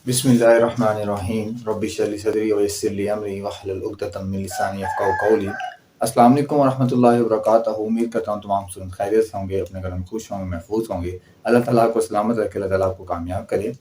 बिस्मिल्लाहिर्रहमानिर्रहीम रब्बि इश्रह ली सदरी व यस्सिर ली अमरी वहलुल उक़दतम मिन लिसानी यफ़क़हू क़ौली। अस्सलाम वालेकुम व रहमतुल्लाहि व बरकातहू। उम्मीद करता हूँ तमाम स्टूडेंट खैरियत से होंगे, अपने घर में खुश होंगे, महफूज होंगे। अल्लाह ताला आपको सलामत रखे, अल्लाह ताला आपको कामयाब करे।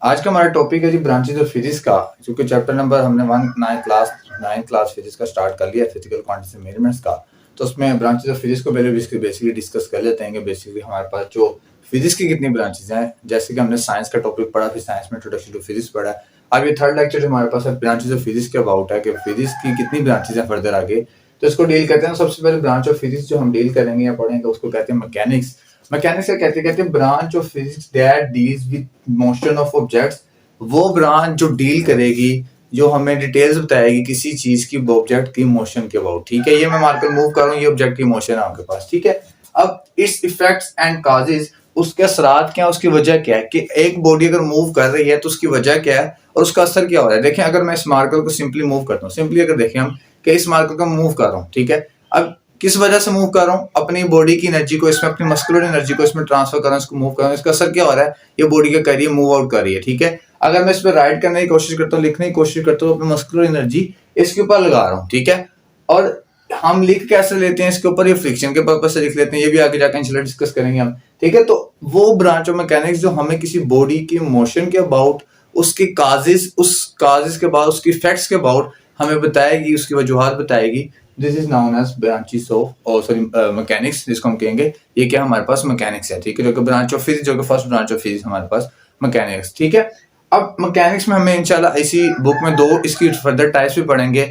आज का हमारा टॉपिक है जी ब्रांचेज ऑफ फिजिक्स का, क्योंकि चैप्टर नंबर हमने 9th क्लास फिजिक्स का स्टार्ट कर लिया, फिजिकल क्वांटिटी मेजरमेंट्स का। तो उसमें ब्रांचेज ऑफ फिजिक्स को पहले बेसिकली डिस्कस कर लेते हैं कि बेसिकली हमारे पास जो फिजिक्स की कितनी ब्रांचेज हैं। जैसे कि हमने साइंस का टॉपिक पढ़ा, फिर साइंस में इंट्रोडक्शन टू फिजिक्स पढ़ा। अब ये थर्ड लेक्चर हमारे पास है ब्रांचेज ऑफ फिजिक्स के अबाउट है कि फिजिक्स की कितनी ब्रांचेज हैं फर्दर आगे। तो इसको डील करते हैं। सबसे पहले ब्रांच ऑफ फिजिक्स जो हम डील करेंगे या पढ़ेंगे उसको कहते हैं मैकेनिक्स। मैकेनिक्स का कहते हैं branch of physics that deals with motion of objects. वो ब्रांच जो डील करेगी, जो हमें डिटेल्स बताएगी किसी चीज की ऑब्जेक्ट की मोशन के अबाउट। ठीक है, ये मैं मार्कर मूव कर रहा हूँ, ये ऑब्जेक्ट की मोशन है आपके पास। ठीक है, अब इट्स इफेक्ट्स एंड कॉजेज, उसके असरात क्या है, उसकी वजह क्या है कि एक बॉडी अगर मूव कर रही है तो उसकी वजह क्या है और उसका असर क्या हो रहा है। देखें, अगर मैं इस मार्कर को सिंपली मूव करता हूँ, सिंपली अगर देखें हम कि इस मार्कर को मूव कर रहा हूँ, ठीक है, अब किस वजह से मूव कर रहा हूँ, अपनी बॉडी की एनर्जी को इसमें, अपनी मस्कुलर एनर्जी को इसमें ट्रांसफर कर रहा हूँ, इसको मूव कर रहा हूँ। इसका असर क्या हो रहा है, ये बॉडी क्या कर रही है, मूव आउट कर रही है। ठीक है, अगर मैं इस पर राइट करने की कोशिश करता हूँ, लिखने की कोशिश करता हूँ, अपनी मस्कुलर एनर्जी इसके ऊपर लगा रहा हूँ। ठीक है, और हम लिख कैसे लेते हैं इसके ऊपर, ये फ्रिक्शन के पर्पज से लिख लेते हैं, ये भी आगे जाकर इंशाल्लाह डिस्कस करेंगे हम। ठीक है, तो वो ब्रांच ऑफ मैकेनिक्स जो हमें किसी बॉडी की मोशन के अबाउट, उसकी काजेस, उस काजेस के बाद उसकी इफेक्ट्स के अबाउट हमें बताएगी, उसकी वजूहात बताएगी। This is known as branches of mechanics, जिसको हम कहेंगे ये क्या हमारे पास मैकेनिक्स है। ठीक है, जो कि ब्रांच ऑफ फिजिक्स, जो कि फर्स्ट ब्रांच ऑफ फिजिक्स हमारे पास मैकेनिक्स। ठीक है, अब मैकेनिक्स में हमें इंशाल्लाह इसी बुक में दो इसकी फर्दर टाइप्स भी पढ़ेंगे।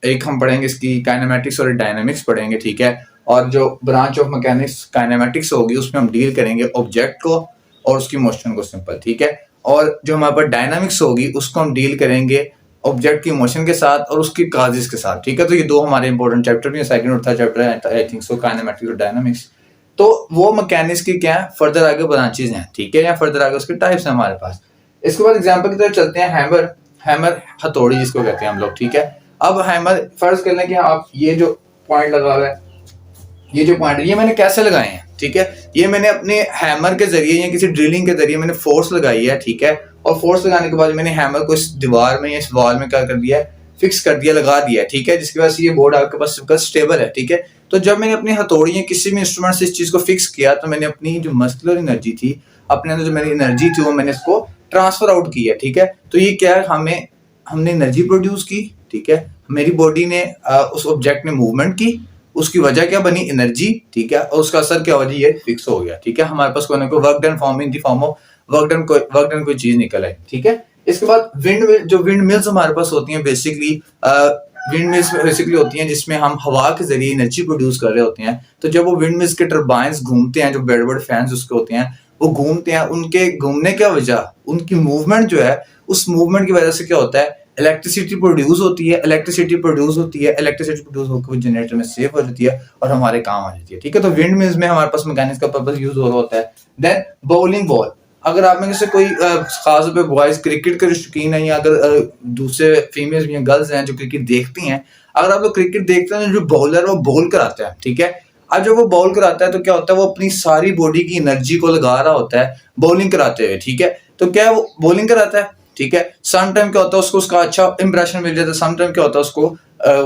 एक हम पढ़ेंगे इसकी काइनेमेटिक्स और डायनामिक्स पढ़ेंगे। ठीक है, और जो ब्रांच ऑफ मैकेनिक्स काइनेमेटिक्स होगी उसमें हम डील करेंगे ऑब्जेक्ट को और उसकी मोशन को, सिंपल। ठीक है, और जो हमारे पास डायनामिक्स होगी उसको हम डील करेंगे ऑब्जेक्ट की मोशन के साथ और उसकी काजेस के साथ। ठीक है, तो ये दो हमारे इंपॉर्टेंट चैप्टर भी, सेकंड और थर्ड चैप्टर है आई थिंक सो, काइनेमेटिक्स और डायनामिक्स। तो वो मैकेनिक्स की क्या है, फर्दर आगे ब्रांचेज हैं। ठीक है, या फर्दर आगे उसके टाइप्स हैं हमारे पास। इसके बाद एग्जांपल की तरफ चलते हैं। हैमर, हैमर हथौड़ी जिसको कहते हैं हम लोग। ठीक है, अब हैमर फर्ज कर लें कि आप ये जो पॉइंट लगा हुआ है, ये जो पॉइंट है, ये मैंने कैसे लगाए हैं। ठीक है, ये मैंने अपने हैमर के जरिए या किसी ड्रिलिंग के जरिए मैंने फोर्स लगाई है। ठीक है, और फोर्स लगाने के बाद मैंने हैमर को इस दीवार में या इस वॉल में क्या कर दिया है, फिक्स कर दिया, लगा दिया है। ठीक है, जिसकी वजह से ये बोर्ड आपके पास स्टेबल है। ठीक है, तो जब मैंने अपनी हथौड़ी या किसी भी इंस्ट्रूमेंट से इस चीज को फिक्स किया तो मैंने अपनी जो मस्कुलर एनर्जी थी, अपने अंदर जो मेरी एनर्जी थी, वो मैंने इसको ट्रांसफर आउट की है। ठीक है, तो ये क्या है, हमने एनर्जी प्रोड्यूस की। ठीक है, मेरी बॉडी ने उस ऑब्जेक्ट ने मूवमेंट की, उसकी वजह क्या बनी, एनर्जी। ठीक है, और उसका असर क्या हो जी, ये फिक्स हो गया। ठीक है, हमारे पास कोई ना कोई work done form in the form of work done कोई चीज निकल आई। ठीक है, इसके बाद विंड मिल्स हमारे पास होती हैं बेसिकली। विंड मिल्स बेसिकली होती हैं जिसमें हम हवा के जरिए एनर्जी प्रोड्यूस कर रहे होते हैं। तो जब वो विंड मिल्स के टर्बाइंस घूमते हैं, जो बड़े बड़े फैंस उसके होते हैं, वो घूमते हैं, उनके घूमने की वजह, उनकी मूवमेंट जो है, उस मूवमेंट की वजह से क्या होता है, इलेक्ट्रिसिटी प्रोड्यूस होती है। इलेक्ट्रिसिटी प्रोड्यूस होकर जनरेटर में सेव हो जाती है और हमारे काम आ जाती है। ठीक है, तो विंड मिल्स में हमारे पास मैकेनिक्स का पर्पस यूज हो रहा होता है। देन बाउलिंग बॉल, अगर आप में से कोई खास पे बॉयज क्रिकेट के शौकीन है, या अगर दूसरे फीमेल्स या गर्ल्स हैं जो क्रिकेट देखती हैं, अगर आप लोग क्रिकेट देखते हैं, जो बॉलर वो बॉल कराता है। ठीक है, अब जब वो बॉल कराता है तो क्या होता है, वो अपनी सारी बॉडी की एनर्जी को लगा रहा होता है बॉलिंग कराते हुए। ठीक है, तो क्या वो बॉलिंग कराता है। ठीक है, सम टाइम क्या होता है, उसको उसका अच्छा इंप्रेशन मिल जाता है, सम टाइम क्या होता है, उसको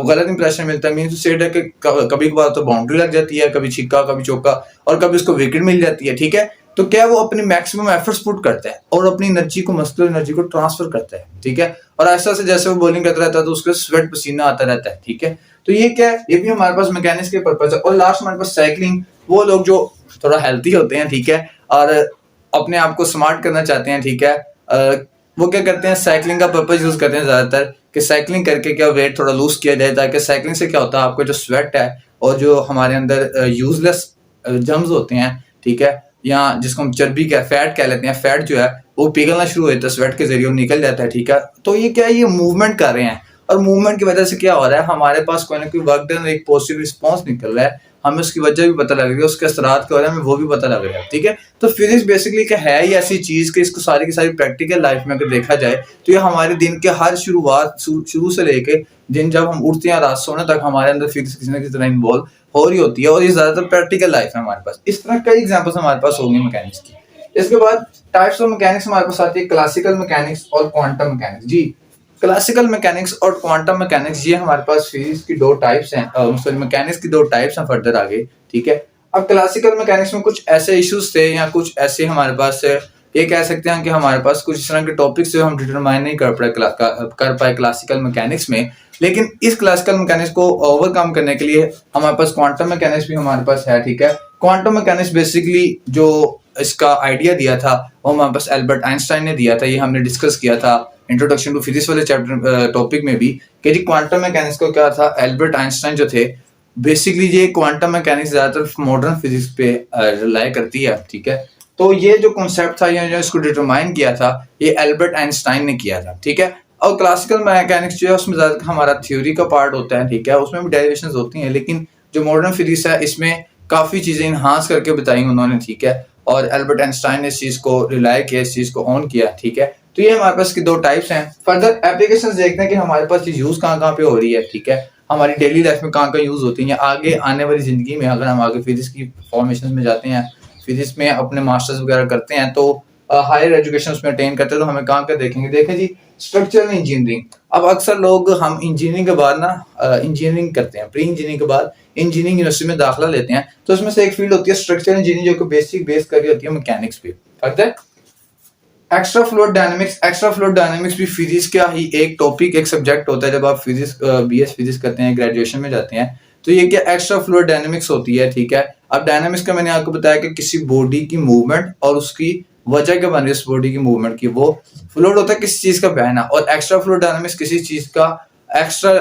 गलत इंप्रेशन मिलता है। मीन्स सेड है कि कभी कभार तो बाउंड्री लग जाती है, कभी छिक्का, कभी चौका, और कभी उसको विकेट मिल जाती है। ठीक है, तो क्या वो अपनी मैक्सिमम एफर्ट्स पुट करता है और अपनी एनर्जी को, मस्कुलर एनर्जी को ट्रांसफर करता है। ठीक है, और ऐसा से जैसे वो बॉलिंग करता रहता है तो उसके स्वेट पसीना आता रहता है। ठीक है, तो ये क्या है, ये भी हमारे पास मैकेनिक्स के पर्पज है। और लास्ट हमारे पास साइकिलिंग, वो लोग जो थोड़ा हेल्थी होते हैं, ठीक है, और अपने आप को स्मार्ट करना चाहते हैं, ठीक है, वो क्या करते हैं, साइकिलिंग का पर्पज यूज करते हैं ज्यादातर, कि साइकिलिंग करके क्या वेट थोड़ा लूज किया जाए, ताकि साइकिलिंग से क्या होता है, आपको जो स्वेट है और जो हमारे अंदर यूजलेस जम्स होते हैं, ठीक है, या जिसको हम चर्बी का फैट कह लेते हैं, फैट जो है वो पिघलना शुरू हो जाता है, स्वेट के जरिए वो निकल जाता है। ठीक है, तो ये क्या है, ये मूवमेंट कर रहे हैं, और मूवमेंट की वजह से क्या हो रहा है, हमारे पास कोई ना कोई वर्क डन, एक पॉजिटिव रिस्पॉन्स निकल रहा है, हमें उसकी वजह भी पता लग रही है, उसके असरात के बारे में हमें वो भी पता लग रहा है। ठीक है, तो फिजिक्स बेसिकली क्या है, ये ऐसी चीज कि इसको सारी की सारी प्रैक्टिकल लाइफ में अगर देखा जाए तो ये हमारे दिन के हर शुरू से लेके दिन जब हम उठते हैं रात सोने तक हमारे अंदर फिजिक्स किसी ना किसी तरह इन्वॉल्व हो रही होती है, और ये ज्यादातर प्रैक्टिकल लाइफ है हमारे पास। इस तरह कई एग्जांपल्स हमारे पास होंगे मैकेनिक्स की। इसके बाद टाइप्स ऑफ मैकेनिक्स हमारे पास आती है क्लासिकल मैकेनिक्स और क्वांटम मैकेनिक्स। जी, क्लासिकल मैकेनिक्स और क्वांटम मैकेनिक्स ये हमारे पास फिजिक्स की दो टाइप्स हैं, सॉरी मैकेनिक्स की दो टाइप्स हैं फर्दर आगे, ठीक है। अब क्लासिकल मैकेनिक्स में कुछ ऐसे इश्यूज थे या कुछ ऐसे हमारे पास ये कह सकते हैं कि हमारे पास कुछ इस तरह के टॉपिक्स जो हम डिटरमाइन नहीं कर पाए क्लासिकल मैकेनिक्स में, लेकिन इस क्लासिकल मैकेनिक्स को ओवरकम करने के लिए हमारे पास क्वांटम मैकेनिक्स भी हमारे पास है, ठीक है। क्वांटम मैकेनिक्स बेसिकली जो इसका आइडिया दिया था वो हमारे पास एल्बर्ट आइंस्टाइन ने दिया था, ये हमने डिस्कस किया था इंट्रोडक्शन टू फिजिक्स वाले चैप्टर टॉपिक में भी कि जी क्वांटम मैकेनिक्स को क्या था, एल्बर्ट आइंस्टाइन जो थे बेसिकली ये क्वांटम मैकेनिक्स ज्यादातर मॉडर्न फिजिक्स पे रिलाई करती है, ठीक है। तो ये जो कॉन्सेप्ट था या जो इसको डिटरमाइन किया था ये एल्बर्ट आइंस्टाइन ने किया था, ठीक है। और क्लासिकल मैकेनिक्स जो है उसमें ज्यादातर हमारा थ्योरी का पार्ट होता है, ठीक है, उसमें भी डेरिवेशंस होती हैं, लेकिन जो मॉडर्न फिजिक्स है इसमें काफी चीजें इनहांस करके बताई उन्होंने, ठीक है। और एल्बर्ट आइंस्टाइन ने इस चीज को रिलाई किया, इस चीज को ऑन किया, ठीक है। तो ये हमारे पास की दो टाइप्स हैं। फर्दर एप्लीकेशंस देखते हैं कि हमारे पास यूज कहाँ पे हो रही है, ठीक है, हमारी डेली लाइफ में कहाँ यूज होती है, आगे आने वाली जिंदगी में अगर हम आगे फिजिक्स की फॉर्मेशन में जाते हैं, फिजिक्स में अपने मास्टर्स वगैरह करते हैं, तो हायर एजुकेशन उसमें अटेन करते हैं, तो हमें कहाँ देखेंगे, देखें जी स्ट्रक्चरल इंजीनियरिंग। अब अक्सर लोग हम इंजीनियरिंग के बाद ना इंजीनियरिंग करते हैं, प्री इंजीनियरिंग के बाद इंजीनियरिंग यूनिवर्सिटी में दाखिला लेते हैं, तो उसमें से एक फील्ड होती है स्ट्रक्चरल इंजीनियरिंग जो कि बेसिक बेस कर रही होती है मैकेनिक्स पे। Extra fluid dynamics, extra fluid dynamics भी फिजिक्स का ही एक टॉपिक, एक सब्जेक्ट होता है। जब आप फिजिक्स बीएस फिजिक्स करते हैं, ग्रेजुएशन में जाते हैं, तो ये क्या एक्स्ट्रा फ्लूइड डायनामिक्स होती है, ठीक है। अब डायनामिक्स का मैंने आपको बताया कि किसी बॉडी की मूवमेंट और उसकी वजह क्या बन रही है उस बॉडी की मूवमेंट की, वो फ्लूइड होता है किसी चीज का बहना, और एक्स्ट्रा फ्लूइड डायनामिक्स किसी चीज का एक्स्ट्रा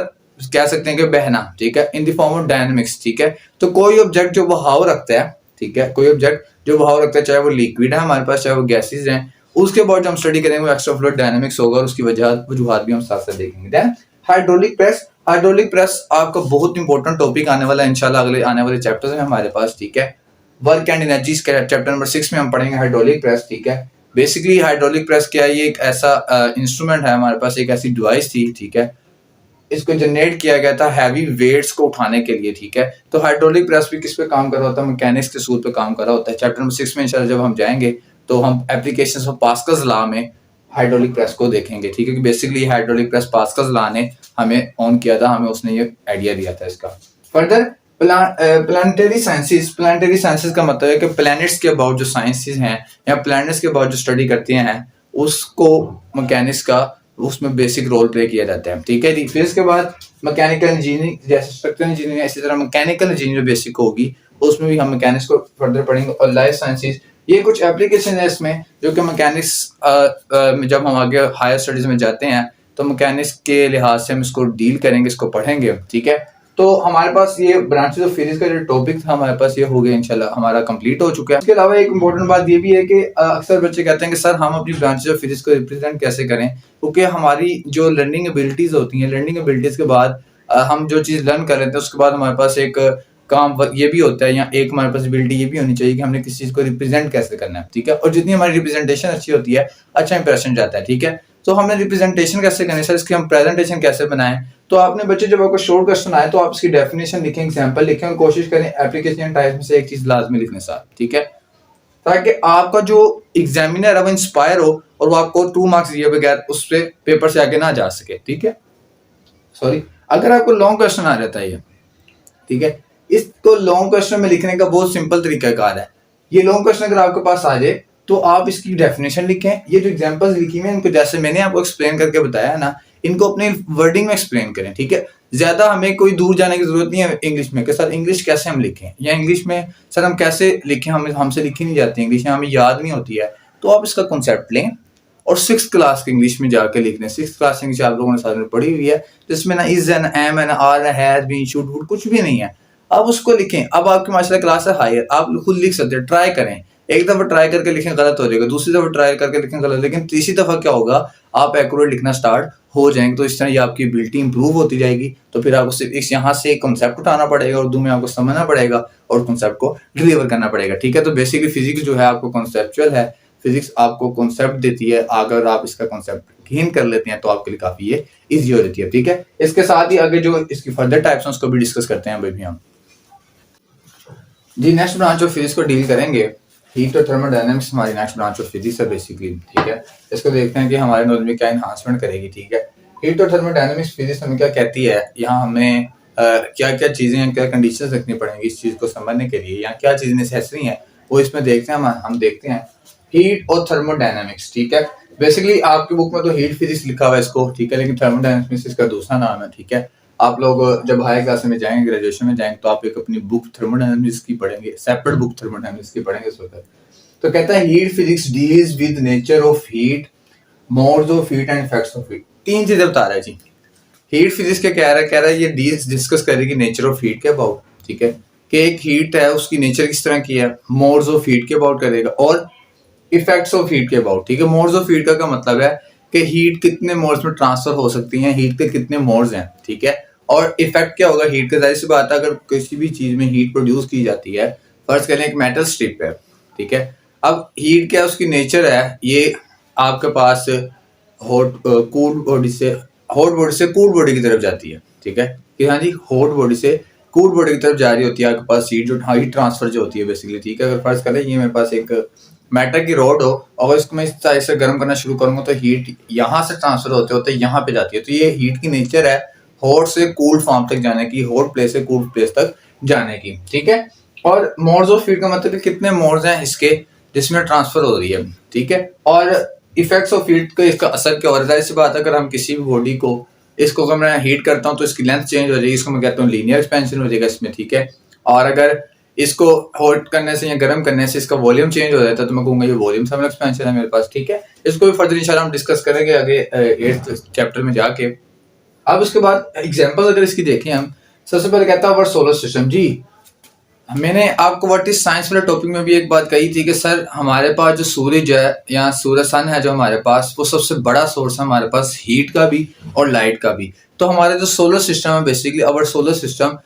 कह सकते हैं कि बहना, ठीक है, in the form of dynamics, ठीक है। तो कोई ऑब्जेक्ट जो बहाव रखता है, ठीक है, कोई ऑब्जेक्ट जो बहाव रखता है, चाहे वो लिक्विड है हमारे पास, चाहे वो गैसेज हैं, उसके बाद जो हम स्टडी करेंगे वो एक्स्ट्रा फ्लूइड डायनामिक्स होगा, और उसकी वजूहात भी हम साथ साथ देखेंगे। Then hydraulic press, hydraulic press आपका बहुत इंपॉर्टेंट टॉपिक आने वाला है इंशाल्लाह अगले आने वाले चैप्टर्स में हमारे पास, ठीक है। वर्क एंड एनर्जीज के चैप्टर नंबर 6 में हम पढ़ेंगे हाइड्रोलिक प्रेस, ठीक है। बेसिकली हाइड्रोलिक प्रेस क्या है, ये एक ऐसा इंस्ट्रूमेंट है हमारे पास, एक ऐसी डिवाइस थी, ठीक है, इसको जनरेट किया गया था हैवी वेट्स को उठाने के लिए, ठीक है। तो हाइड्रोलिक प्रेस भी किस पे काम कर रहा होता है, मैकेनिक्स के सूत्र पे काम कर रहा होता है। चैप्टर नंबर 6 में इंशाल्लाह जब हम जाएंगे तो हम एप्लीकेशंस ऑफ पास्कल्स लॉ में हाइड्रोलिक प्रेस को देखेंगे, ठीक है, कि basically hydraulic press Pascal's law ने हमें ऑन किया था, हमें उसने ये आइडिया दिया था इसका। Further planetary sciences, planetary sciences का मतलब है कि प्लैनेट्स के अबाउट जो साइंसेस हैं या प्लैनेट्स के अबाउट जो स्टडी करते हैं उसको मैकेनिक्स का उसमें बेसिक रोल प्ले किया जाता है, ठीक है जी। फिर इसके बाद मैकेनिकल इंजीनियरिंग, जैसे स्ट्रक्चरल इंजीनियरिंग, इसी तरह मैकेनिकल इंजीनियरिंग बेसिक होगी, उसमें भी हम मैकेनिक्स को फर्दर पढ़ेंगे। और लाइफ साइंसेस, ये कुछ एप्लीकेशन है इसमें जो कि मैकेनिक्स में जब हम आगे हायर स्टडीज में जाते हैं तो मैकेनिक्स के लिहाज से हम इसको डील करेंगे, इसको पढ़ेंगे, ठीक है। तो हमारे पास ये ब्रांचेस ऑफ फिजिक्स का जो टॉपिक था हमारे पास ये हो गया इंशाल्लाह, हमारा कंप्लीट हो चुका है। इसके अलावा एक इंपॉर्टेंट बात ये भी है कि अक्सर बच्चे कहते हैं कि सर हम अपनी ब्रांचेस ऑफ फिजिक्स को रिप्रेजेंट कैसे करें, क्योंकि हमारी जो लर्निंग एबिलिटीज होती हैं, लर्निंग एबिलिटीज के बाद हम जो चीज़ लर्न कर लेते हैं उसके बाद हमारे पास एक काम ये भी होता है, या एक हमारे पास एबिलिटी ये भी होनी चाहिए कि हमने किसी चीज़ को रिप्रेजेंट कैसे करना है, ठीक है। और जितनी हमारी रिप्रेजेंटेशन अच्छी होती है अच्छा इंप्रेशन जाता है, ठीक है। तो हमने रिप्रेजेंटेशन कैसे करनी है सर, इसकी हम प्रेजेंटेशन कैसे बनाएं, तो आपने बच्चे जब आपको शॉर्ट क्वेश्चन आए तो आप इसकी डेफिनेशन लिखें, एग्जांपल लिखें, और कोशिश करें एप्लीकेशन टाइप में से एक चीज लाजमी लिखने साथ, ठीक है, ताकि आपका जो एग्जामिनर है वो इंस्पायर हो और वो आपको 2 मार्क्स दिए बगैर उस पे पेपर से आगे ना जा सके, ठीक है। सॉरी, अगर आपको लॉन्ग क्वेश्चन आ जाता है ये, ठीक है, इसको लॉन्ग क्वेश्चन में लिखने का बहुत सिंपल तरीकाकार है। ये लॉन्ग क्वेश्चन अगर आपके पास आ जाए तो आप इसकी डेफिनेशन लिखें, ये जो एग्जांपल्स लिखी हुई हैं इनको जैसे मैंने आपको एक्सप्लेन करके बताया है ना, इनको अपने वर्डिंग में एक्सप्लेन करें, ठीक है। ज्यादा हमें कोई दूर जाने की जरूरत नहीं है इंग्लिश में कि सर इंग्लिश कैसे हम लिखें, या इंग्लिश में सर हम कैसे लिखें, हमसे लिखी नहीं जाती इंग्लिश, हमें याद नहीं होती है। तो आप इसका कॉन्सेप्ट लें और 6th क्लास की इंग्लिश में जाकर लिख लें। 6th क्लास इंग्लिश आप लोगों ने साथ में पढ़ी हुई है, जिसमें ना is and am and are has been should would कुछ भी नहीं है, आप उसको लिखें। अब आपकी माशाल्लाह क्लास है हायर, आप खुद लिख सकते हैं, ट्राई करें, एक दफा ट्राई करके लिखें गलत हो जाएगा, दूसरी दफा ट्राई करके लिखें गलत, लेकिन तीसरी दफा क्या होगा आप एक्यूरेट लिखना स्टार्ट हो जाएंगे। तो इस तरह ये आपकी एबिलिटी इंप्रूव होती जाएगी। तो फिर आपको सिर्फ इस यहाँ से कॉन्सेप्ट उठाना पड़ेगा, उर्दू में आपको समझना पड़ेगा और कॉन्सेप्ट को डिलीवर करना पड़ेगा, ठीक है। तो बेसिकली फिजिक्स जो है आपको कॉन्सेप्चुअल है, फिजिक्स आपको कॉन्सेप्ट देती है, अगर आप इसका कॉन्सेप्ट गेन कर लेते हैं तो आपके लिए काफी ये ईजी हो जाती है, ठीक है। इसके साथ ही आगे जो इसकी फर्दर टाइप्स हैं उसको भी डिस्कस करते हैं भाई भी हम। जी नेक्स्ट ब्रांच ऑफ फिजिक्स को डील करेंगे हीट और थर्मोडायनामिक्स हमारी नेक्स्ट ब्रांच ऑफ फिजिक्स है बेसिकली, ठीक है। इसको देखते हैं कि हमारे नॉलेज में क्या इन्हांसमेंट करेगी, ठीक है। हीट और थर्मोडायनामिक्स फिजिक्स हमें क्या कहती है, यहाँ हमें क्या क्या चीजें हैं, क्या कंडीशंस रखनी पड़ेंगी इस चीज को समझने के लिए, या क्या चीज नेसेसरी है वो इसमें देखते हैं। हम देखते हैं हीट और थर्मोडायनामिक्स, ठीक है। बेसिकली आपकी बुक में तो हीट फिजिक्स लिखा हुआ है इसको, ठीक है, लेकिन थर्मोडायनामिक्स इसका दूसरा नाम है, ठीक है। आप लोग जब हायर क्लास में जाएंगे, ग्रेजुएशन में जाएंगे, तो आप एक अपनी बुक थर्मोडायनामिक्स की पढ़ेंगे, सेपरेट बुक थर्मोडायनामिक्स की पढ़ेंगे इस वक्त। तो कहता है heat physics deals with nature of heat, modes of heat and effects of heat. तीन चीजें बता रहा है जी। हीट फिजिक्स क्या कह रहा है ये डील्स डिस्कस करेगी नेचर ऑफ हीट के अबाउट, ठीक है, कि एक हीट है उसकी नेचर किस तरह की है, मोड्स ऑफ हीट के अबाउट करेगा, और इफेक्ट्स ऑफ हीट के अबाउट, ठीक है। मोड्स ऑफ हीट का क्या मतलब है कि हीट कितने मोड्स में ट्रांसफर हो सकती है, हीट के कितने मोड्स हैं, ठीक है। और इफेक्ट क्या होगा हीट का, जाहिर सी बात है अगर किसी भी चीज में हीट प्रोड्यूस की जाती है, फर्ज करें एक मेटल स्ट्रिप है, ठीक है। अब हीट क्या उसकी नेचर है, ये आपके पास हॉट कूल बॉडी से कूल बॉडी की तरफ जाती है, ठीक है, कि हाँ जी हॉट बॉडी से कूल बॉडी की तरफ जा रही होती है आपके पास हीट, जो हीट ट्रांसफर जो होती है बेसिकली, ठीक है। अगर फर्ज करें ये मेरे पास एक मेटल की रॉड हो और इसको मैं इस तरह से गर्म करना शुरू करूंगा तो हीट यहाँ से ट्रांसफर होते होते यहाँ पे जाती है। तो ये हीट की नेचर है हॉट से कूल फॉर्म तक जाने की, हॉट प्लेस से कूल प्लेस तक जाने की, ठीक है। और मोड्स ऑफ हीट का मतलब कितने मोड्स हैं इसके जिसमें ट्रांसफर हो रही है, ठीक है। और इफेक्ट्स ऑफ हीट का इसका असर क्या हो रहा है, ऐसी बात है अगर हम किसी भी बॉडी को इसको अगर मैं हीट करता हूँ तो इसकी लेंथ चेंज हो जाएगी, इसको मैं कहता हूँ लीनियर एक्सपेंशन हो जाएगा इसमें, ठीक है। और अगर इसको हॉट करने से या गर्म करने से इसका वॉल्यूम चेंज हो जाता है तो मैं कहूंगा ये वॉल्यूम थर्मल एक्सपेंशन है मेरे पास, ठीक है। इसको भी फर्दर इंशाल्लाह हम डिस्कस करेंगे आगे 8th चैप्टर में जाके। अब उसके बाद एग्जांपल्स अगर इसकी देखें हम, सबसे पहले कहता है अवर सोलर सिस्टम। जी मैंने आपको व्हाट इज साइंस वाले टॉपिक में भी एक बात कही थी कि सर हमारे पास जो सूरज है या सूरज सन है जो हमारे पास, वो सबसे बड़ा सोर्स है हमारे पास हीट का भी और लाइट का भी। तो हमारे जो सोलर सिस्टम है बेसिकली अवर सोलर सिस्टम,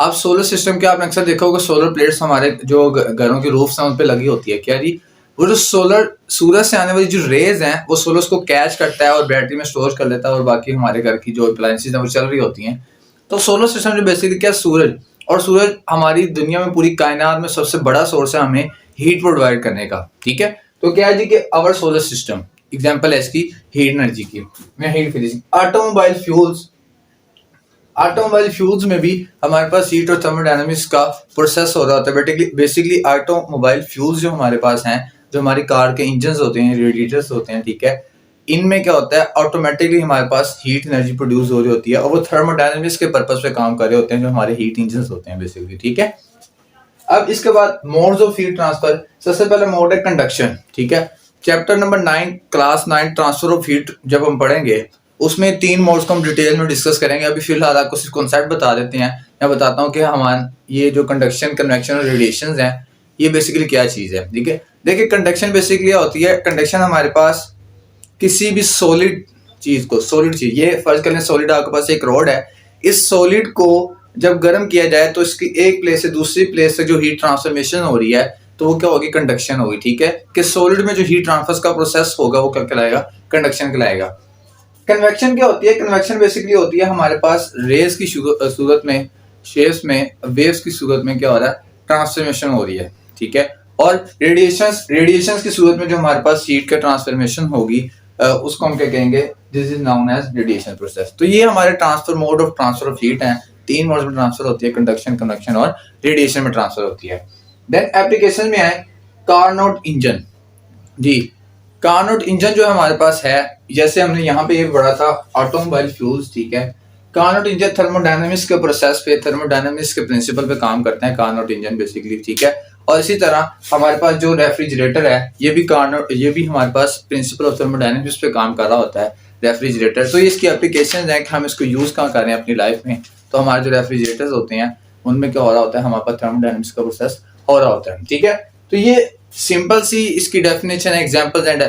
अब सोलर सिस्टम के आपने अक्सर देखा होगा सोलर प्लेट्स हमारे जो घरों की रूफ्स हैं उन पे लगी होती है, क्या जी वो जो सोलर सूरज से आने वाली जो रेज हैं वो सोलर को कैच करता है और बैटरी में स्टोर कर लेता है और बाकी हमारे घर की जो अप्लायंसेस हैं वो चल रही होती हैं। तो सोलर सिस्टम जो बेसिकली क्या सूरज, और सूरज हमारी दुनिया में पूरी कायनात में सबसे बड़ा सोर्स है हमें हीट प्रोवाइड करने का, ठीक है। तो क्या है जी कि आवर सोलर सिस्टम एग्जांपल है इसकी हीट एनर्जी की, हीट फिजिक्स। ऑटोमोबाइल फ्यूल्स में भी हमारे पास हीट और थर्मोडायनामिक्स का प्रोसेस हो रहा होता है। बेसिकली ऑटोमोबाइल फ्यूल्स जो हमारे पास हैं, जो हमारी कार के इंजन होते हैं, रेडिएटर्स होते हैं, ठीक है, इनमें क्या होता है ऑटोमेटिकली हमारे पास हीट एनर्जी प्रोड्यूस हो रही होती है और वो थर्मोडायनामिक्स के पर्पस पे काम कर रहे होते हैं जो हमारे हीट इंजन होते हैं बेसिकली, ठीक है। अब इसके बाद मोड्स ऑफ हीट ट्रांसफर, सबसे पहले मोड है कंडक्शन, ठीक है। Chapter number 9 class 9 transfer of heat जब हम पढ़ेंगे उसमें 3 मोड्स को हम डिटेल में डिस्कस करेंगे। अभी फिलहाल आपको सिर्फ कॉन्सेप्ट बता देते हैं, मैं बताता हूँ कि हमारे ये जो कंडक्शन, कन्वेक्शन और रेडिएशन हैं ये बेसिकली क्या चीज है, ठीक है। देखिए कंडक्शन बेसिकली क्या होती है, कंडक्शन हमारे पास किसी भी सॉलिड चीज को, सॉलिड चीज ये फर्ज कर लें सॉलिड आपके पास एक रॉड है, इस सॉलिड को जब गर्म किया जाए तो इसकी एक प्लेस से दूसरी प्लेस से जो हीट ट्रांसफॉर्मेशन हो रही है तो वो क्या होगी, कंडक्शन होगी, ठीक है। कि सॉलिड में जो हीट ट्रांसफर का प्रोसेस होगा वो क्या कहलाएगा, कंडक्शन कहलाएगा। कन्वेक्शन क्या होती है, कन्वेक्शन बेसिकली होती है हमारे पास रेज की सूरत में, शेप्स में, वेव्स की सूरत में क्या हो रहा है, ट्रांसफॉर्मेशन हो रही है, ठीक है। और रेडिएशंस की सूरत में जो हमारे पास हीट का ट्रांसफॉर्मेशन होगी उसको हम क्या कहेंगे, this is known as radiation process. तो ये हमारे transfer mode of transfer of heat हैं, 3 मोड्स में ट्रांसफर होती है, कंडक्शन, कन्वेक्शन और रेडिएशन में ट्रांसफर होती है। देन एप्लीकेशन में आए कार्नोट इंजन। जी कार्नोट इंजन जो हमारे पास है, जैसे हमने यहाँ पे ये पढ़ा था ऑटोमोबाइल फ्यूल्स, ठीक है। कार्नोट इंजन थर्मोडायनामिक्स के प्रोसेस पे, थर्मोडायनामिक्स के प्रिंसिपल पे काम करते हैं कार्नोट इंजन बेसिकली, ठीक है। और इसी तरह हमारे पास जो रेफ्रिजरेटर है ये भी हमारे पास प्रिंसिपल ऑफ थर्मोडायनामिक्स पे काम कर रहा होता है रेफ्रिजरेटर। तो इसकी एप्लीकेशन है कि हम इसको यूज कहाँ कर रहे हैं अपनी लाइफ में। तो हमारे जो रेफ्रिजरेटर्स होते हैं उनमें क्या हो रहा होता है, हमारे पास थर्मोडायनामिक्स का प्रोसेस हो रहा होता है, ठीक है। तो ये सिंपल सी इसकी डेफिनेशन है, एग्जांपल्स एंड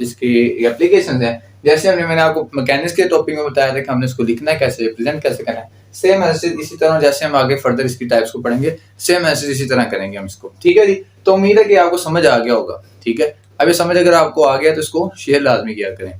इसकी एप्लीकेशंस हैं। जैसे मैंने आपको मैकेनिक्स के टॉपिक में बताया था कि हमने इसको लिखना है कैसे, रिप्रेजेंट कैसे करना है, सेम ऐसे इसी तरह जैसे हम आगे फर्दर इसकी टाइप्स को पढ़ेंगे सेम ऐसे इसी तरह करेंगे हम इसको, ठीक है जी। तो उम्मीद है कि आपको समझ आ गया होगा, ठीक है। अब ये समझ अगर आपको आ गया तो इसको शेयर लाजमी किया करें,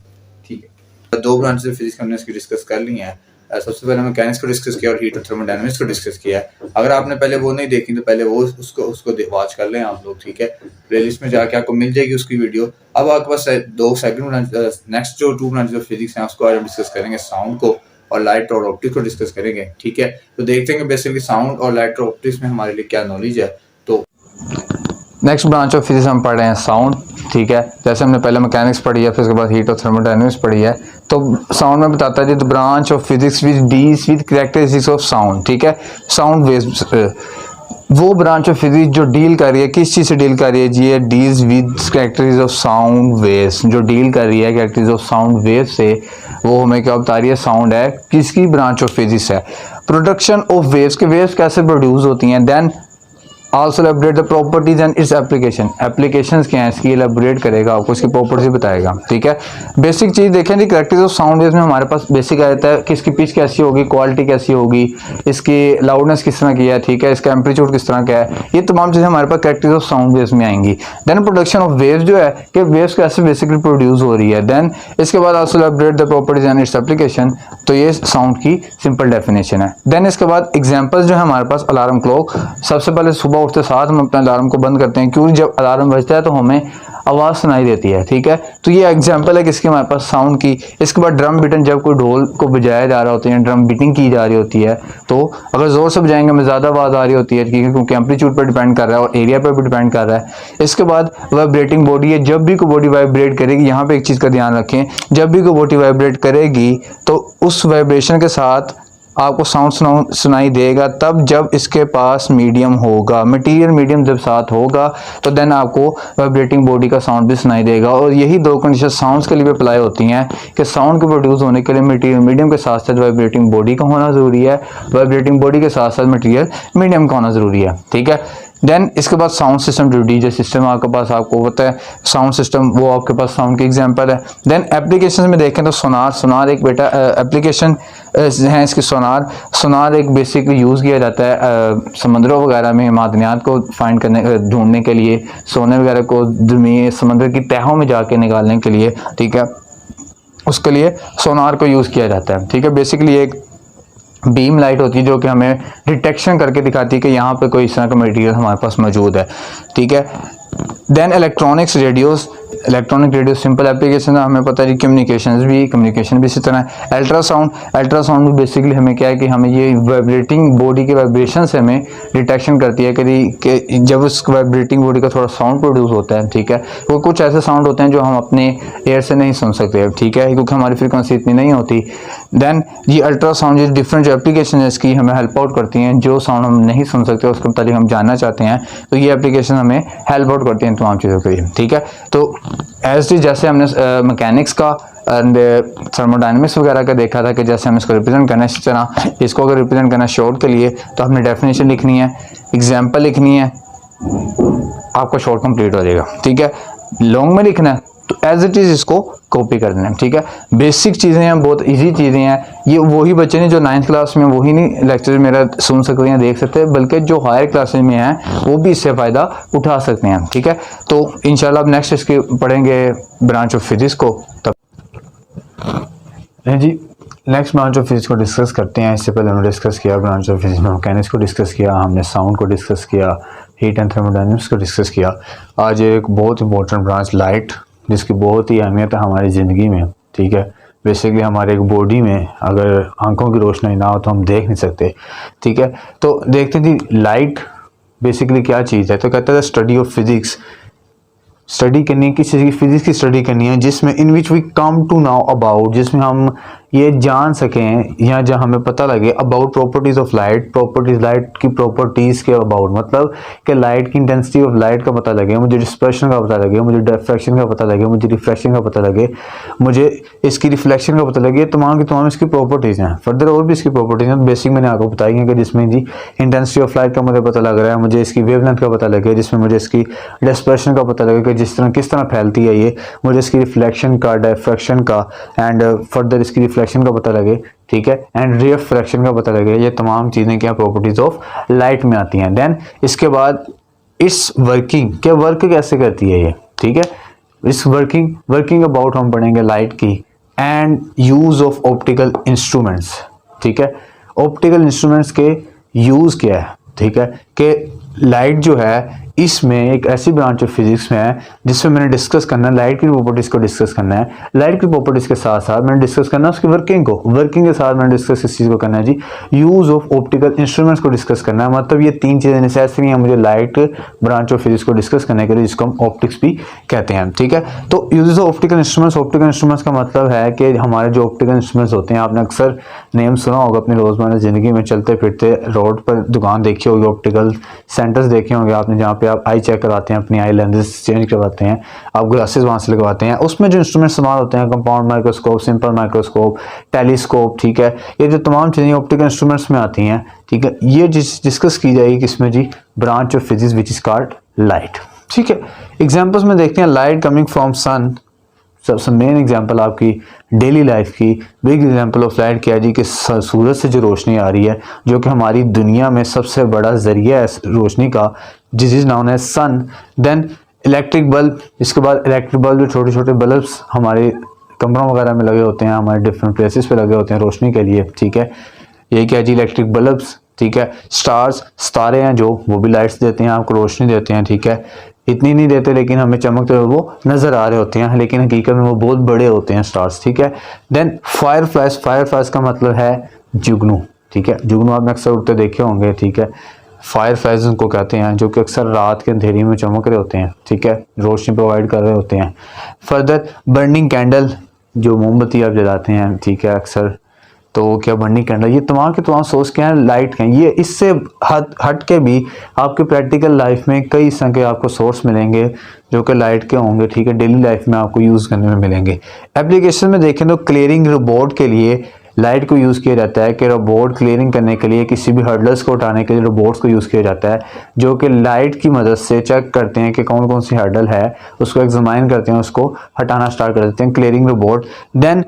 ठीक है। 2 ब्रांचेस फिजिक्स हमने इसकी डिस्कस कर ली हैं। सबसे पहले मैकेनिक्स को डिस्कस किया और हीट और थर्मोडायनामिक्स को डिस्कस किया है। अगर आपने पहले वो नहीं देखी तो पहले वो उसको वॉच कर लें आप लोग, ठीक है। प्लेलिस्ट में जाके आपको मिल जाएगी उसकी वीडियो। अब आपके पास 2 सेकंड, नेक्स्ट जो 2 ब्रांचेस ऑफ फिजिक्स हैं उसको आज हम डिस्कस करेंगे, साउंड को और लाइट और ऑप्टिक्स को डिस्कस करेंगे, ठीक है। तो देखते हैं बेसिकली साउंड और लाइट और ऑप्टिक्स में हमारे लिए क्या नॉलेज है। तो नेक्स्ट ब्रांच ऑफ फिजिक्स हम पढ़ रहे हैं साउंड, ठीक है। जैसे हमने पहले मैकेनिक्स पढ़ी है, फिर उसके बाद हीट और थर्मोडायनामिक्स पढ़ी है। तो साउंड में बताता है the branch of physics which deals with characteristics of sound, ठीक है। साउंड वेव्स, वो ब्रांच ऑफ फिजिक्स जो डील कर रही है, किस चीज़ से डील कर रही है जी? ये deals with characteristics of sound waves, जो डील कर रही है कैरेक्टरिस्टिक्स ऑफ साउंड वेव से, वो हमें क्या बता रही है? साउंड है, किसकी ब्रांच ऑफ फिजिक्स है। प्रोडक्शन ऑफ वेव्स, के वेव्स कैसे प्रोड्यूस होती हैं। Then also elaborate the properties and its application, applications क्या है इसकी एलैबोरेट करेगा, आपको इसकी प्रॉपर्टीज बताएगा, ठीक है। बेसिक चीज़ देखें जी, कैरेक्टरिस्टिक्स ऑफ साउंड वेव्स में हमारे पास बेसिक आ जाता है कि इसकी पिच कैसी होगी, क्वालिटी कैसी होगी, इसकी लाउडनेस किस तरह की है, ठीक है, इसका एम्पलीट्यूड किस तरह का है, ये तमाम चीज़ें हमारे पास कैरेक्टरिस्टिक्स ऑफ साउंड वेव्स में आएंगी। देन प्रोडक्शन ऑफ वेव्स जो है कि वेव्स कैसे बेसिकली प्रोड्यूस हो रही है। देन इसके बाद also elaborate the properties and its application, तो ये साउंड की सिंपल डेफिनेशन है। देन इसके बाद एग्जांपल्स जो है हमारे पास, अलार्म क्लॉक, सबसे पहले सुबह उठते साथ हम अपना अलार्म को बंद करते हैं, क्योंकि जब अलार्म बजता है तो हमें आवाज़ सुनाई देती है, ठीक है। तो ये एग्जांपल है किसकी, हमारे पास साउंड की। इसके बाद ड्रम बीटन, जब कोई ढोल को बजाया जा रहा होता है, ड्रम बीटिंग की जा रही होती है, तो अगर ज़ोर से बजाएंगे हमें ज़्यादा आवाज़ आ रही होती है, ठीक है, क्योंकि एम्पलीट्यूड पर डिपेंड कर रहा है और एरिया पर भी डिपेंड कर रहा है। इसके बाद वाइब्रेटिंग बॉडी है, जब भी कोई बॉडी वाइब्रेट करेगी, यहाँ पे एक चीज़ का ध्यान रखें, जब भी कोई बॉडी वाइब्रेट करेगी तो उस वाइब्रेशन के साथ आपको साउंड सुनाई देगा तब जब इसके पास मीडियम होगा, मटेरियल मीडियम जब साथ होगा तो देन आपको वाइब्रेटिंग बॉडी का साउंड भी सुनाई देगा। और यही दो कंडीशन साउंड्स के लिए भी अप्लाई होती हैं कि साउंड को प्रोड्यूस होने के लिए मटेरियल मीडियम के साथ साथ वाइब्रेटिंग बॉडी का होना ज़रूरी है, वाइब्रेटिंग बॉडी के साथ साथ मटेरियल मीडियम का होना ज़रूरी है, ठीक है। देन इसके बाद साउंड सिस्टम, जो डीजे सिस्टम आपके पास, आपको पता है साउंड सिस्टम, वो आपके पास साउंड की एग्जांपल है। देन एप्लीकेशन में देखें तो सोनार एक बेटा एप्लीकेशन है इसकी। सोनार एक बेसिकली यूज़ किया जाता है समंदरों वगैरह में मादनियात को फाइंड करने, ढूंढने के लिए, सोने वगैरह को समंदर की तहों में जाके निकालने के लिए, ठीक है, उसके लिए सोनार को यूज़ किया जाता है, ठीक है। बेसिकली एक बीम लाइट होती है जो कि हमें डिटेक्शन करके दिखाती है कि यहाँ पे कोई इस तरह का मटेरियल हमारे पास मौजूद है, ठीक है। Then electronic radio simple application है, हमें पता है कम्युनिकेशन भी इसी तरह है। अल्ट्रासाउंड भी बेसिकली हमें क्या है कि हमें ये वाइब्रेटिंग बॉडी के वाइब्रेशन से हमें डिटेक्शन करती है कि जब उस वाइब्रेटिंग बॉडी का थोड़ा साउंड प्रोड्यूस होता है, ठीक है। वो कुछ ऐसे साउंड होते हैं जो हम अपने एयर से नहीं सुन सकते, ठीक है, क्योंकि हमारी फ्रीक्वेंसी इतनी नहीं होती। देन ये अल्ट्रासाउंड, ये डिफरेंट जो एप्लीकेशन है इसकी हमें हेल्प आउट करती हैं, जो साउंड हम नहीं सुन सकते उसके मुताबिक हम जानना चाहते हैं, तो ये एप्लीकेशन हमें हेल्प आउट करती हैं तमाम चीज़ों के लिए, ठीक है। तो एज डी जैसे हमने मैकेनिक्स का एंड थर्मोडायनामिक्स वगैरह का देखा था कि जैसे हम इसको रिप्रेजेंट करना है, इसी तरह इसको अगर रिप्रेजेंट करना शॉर्ट के लिए तो हमने डेफिनेशन लिखनी है, एग्जाम्पल लिखनी है, आपका शॉर्ट कंप्लीट हो जाएगा, ठीक है। लॉन्ग में लिखना है तो एज इट इज़ इसको कॉपी करना है, ठीक है। बेसिक चीज़ें हैं, बहुत इजी चीज़ें हैं, ये वही बच्चे नहीं जो 9th क्लास में, वही नहीं लेक्चर मेरा सुन सकते हैं, देख सकते हैं, बल्कि जो हायर क्लासेज में हैं वो भी इससे फ़ायदा उठा सकते हैं, ठीक है। तो इंशाल्लाह अब नेक्स्ट इसके पढ़ेंगे ब्रांच ऑफ फिजिक्स को। तब जी नेक्स्ट ब्रांच ऑफ फिजिक्स को डिस्कस करते हैं। इससे पहले हमने डिस्कस किया ब्रांच ऑफ फिजिक्स में मैकेनिक्स को डिस्कस किया, हमने साउंड को डिस्कस किया, हीट एंड थर्मोडायनामिक्स को डिस्कस किया। आज एक बहुत इंपॉर्टेंट ब्रांच लाइट, जिसकी बहुत ही अहमियत है हमारी ज़िंदगी में, ठीक है। बेसिकली हमारे एक बॉडी में अगर आंखों की रोशनी ना हो तो हम देख नहीं सकते, ठीक है। तो देखते हैं जी लाइट बेसिकली क्या चीज़ है। तो कहते हैं स्टडी ऑफ फिजिक्स, स्टडी करनी है किस चीज़ की, फिजिक्स की स्टडी करनी है, जिसमें in which we come to now about, जिसमें हम ये जान सकें या जहाँ हमें पता लगे about properties of light, properties light की प्रॉपर्टीज़ के अबाउट, मतलब कि लाइट की इंटेंसिटी ऑफ लाइट का पता लगे, मुझे डिस्पर्शन का पता लगे, मुझे डिफ्रैक्शन का पता लगे, मुझे रिफ्लेक्शन का पता लगे, मुझे इसकी रिफ्लेक्शन का पता लगे, तमाम की तमाम इसकी प्रॉपर्टीज़ हैं। फर्दर और भी इसकी प्रॉपर्टीज़ हैं, बेसिक मैंने आपको बताई हैं कि जिसमें जी इंटेंसिटी ऑफ लाइट का मुझे पता लग रहा है, मुझे इसकी वेवलेंथ का पता लगे, जिसमें मुझे इसकी डिस्पर्शन का पता लगे कि किस तरह फैलती है ये, मुझे इसकी रिफ्लेक्शन का, डिफ्रैक्शन का एंड फर्दर इसकी रिफ्लेक्शन का पता लगे, ठीक है, एंड रिफ्रैक्शन का पता लगे। ये तमाम चीज़ें क्या प्रॉपर्टीज ऑफ लाइट में आती हैं। देन इसके बाद इस वर्किंग क्या, वर्क कैसे करती है ये, ठीक है, इस वर्किंग अबाउट हम पढ़ेंगे लाइट की, and use of optical instruments, ठीक है। ऑप्टिकल इंस्ट्रूमेंट्स के यूज़ क्या है, ठीक है, कि लाइट जो है इसमें एक ऐसी ब्रांच ऑफ फिजिक्स में है जिसमें मैंने डिस्कस करना है लाइट की प्रॉपर्टीज़ को डिस्कस करना है। लाइट की प्रॉपर्टीज़ के साथ साथ मैंने डिस्कस करना है उसकी वर्किंग को, वर्किंग के साथ मैंने डिस्कस इस चीज़ को करना है जी, यूज़ ऑफ ऑप्टिकल इंस्ट्रूमेंट्स को डिस्कस करना है। मतलब ये 3 चीज़ें नेसेसरी हैं मुझे लाइट ब्रांच ऑफ फिजिक्स को डिस्कस करने के लिए, जिसको हम ऑप्टिक्स भी कहते हैं, ठीक है। तो use of optical instruments, optical instruments का मतलब है कि हमारे जो ऑप्टिकल इंस्ट्रूमेंट्स होते हैं, आपने अक्सर नेम सुना होगा अपनी रोज़मर्रा ज़िंदगी में, चलते फिरते रोड पर दुकान देखी होगी, ऑप्टिकल सेंटर्स देखे होंगे आपने, जहाँ पे आप आई चेक कराते हैं, अपनी आई लेंसेज चेंज करवाते हैं, आप ग्लासेस वहाँ से लगवाते हैं। उसमें जो इंस्ट्रूमेंट इस्तेमाल होते हैं, compound microscope, simple microscope, telescope, ठीक है, ये जो तमाम चीज़ें ऑप्टिकल इंस्ट्रूमेंट्स में आती हैं, ठीक है, ये डिस्कस की जाएगी किसमें जी, branch of physics which is called light, ठीक है। एग्जांपल्स में देखते हैं लाइट कमिंग फ्रॉम सन, सबसे मेन एग्जांपल आपकी डेली लाइफ की बिग एग्जांपल ऑफ लाइट क्या है जी, कि सूरज से जो रोशनी आ रही है, जो कि हमारी दुनिया में सबसे बड़ा जरिया है रोशनी का, जिस is known as sun. Then electric bulb, इसके बाद इलेक्ट्रिक बल्ब जो छोटे छोटे बल्ब्स हमारे कमरों वगैरह में लगे होते हैं, हमारे डिफरेंट प्लेसेस पे लगे होते हैं रोशनी के लिए, ठीक है, ये क्या जी, इलेक्ट्रिक बल्ब्स, ठीक है। स्टार्स, सितारे हैं जो, वो भी लाइट्स देते हैं, आपको रोशनी देते हैं, ठीक है, इतनी नहीं देते लेकिन हमें चमकते हुए वो नजर आ रहे होते हैं, लेकिन हकीकत में वो बहुत बड़े होते हैं स्टार्स, ठीक है। Then fire flash, fire flash का मतलब है जुगनू, ठीक है, जुगनू आपने अक्सर उड़ते देखे होंगे, ठीक है, फायर फ्लैश उनको कहते हैं, जो कि अक्सर रात के अंधेरे में चमक रहे होते हैं, ठीक है, रोशनी प्रोवाइड कर रहे होते हैं। फर्दर बर्निंग कैंडल, जो मोमबत्ती आप जलाते हैं, ठीक है, अक्सर, तो क्या बर्निंग कैंडल, ये तमाम के तमाम सोर्स क्या हैं, लाइट के हैं। ये इससे हट के भी आपके प्रैक्टिकल लाइफ में कई तरह के आपको सोर्स मिलेंगे जो कि लाइट के होंगे, ठीक है, डेली लाइफ में आपको यूज़ करने में मिलेंगे। एप्लीकेशन में देखें तो क्लियरिंग रोबोट के लिए लाइट को यूज़ किया जाता है, कि रोबोट क्लियरिंग करने के लिए, किसी भी हर्डल्स को उठाने के लिए रोबोट्स को यूज़ किया जाता है, जो कि लाइट की मदद से चेक करते हैं कि कौन कौन सी हर्डल है, उसको एग्जामाइन करते हैं, उसको हटाना स्टार्ट कर देते हैं, clearing robot. Then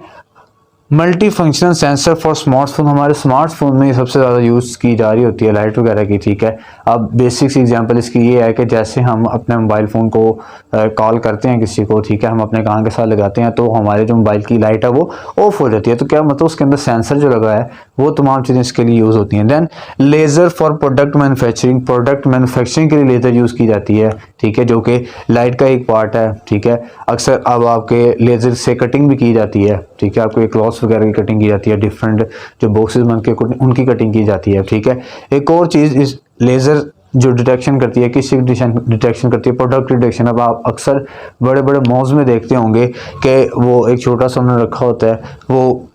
multi functional sensor for smartphone, हमारे स्मार्टफोन में सबसे ज़्यादा यूज़ की जा रही होती है लाइट वगैरह की, ठीक है। अब बेसिक्स एग्जांपल इसकी ये है कि जैसे हम अपने मोबाइल फ़ोन को कॉल करते हैं किसी को, ठीक है, हम अपने कान के साथ लगाते हैं तो हमारे जो मोबाइल की लाइट है वो ऑफ हो जाती है, तो क्या मतलब उसके अंदर सेंसर जो लगा है वो तमाम चीज़ें इसके लिए यूज़ होती हैं। Then laser for product manufacturing, product manufacturing के लिए लेज़र यूज़ की जाती है, ठीक है, जो कि लाइट का एक पार्ट है, ठीक है। अक्सर अब आपके लेज़र से कटिंग भी की जाती है, ठीक है, आपको एक क्लॉथ वगैरह की कटिंग की जाती है, डिफरेंट जो बॉक्सेस बन के उनकी कटिंग की जाती है, ठीक है। एक और चीज़, इस लेज़र जो डिटेक्शन करती है, किसी डिटेक्शन करती है, प्रोडक्ट डिटेक्शन। अब आप अक्सर बड़े बड़े मॉल्स में देखते होंगे कि वो एक छोटा सा उन्होंने रखा होता है, वो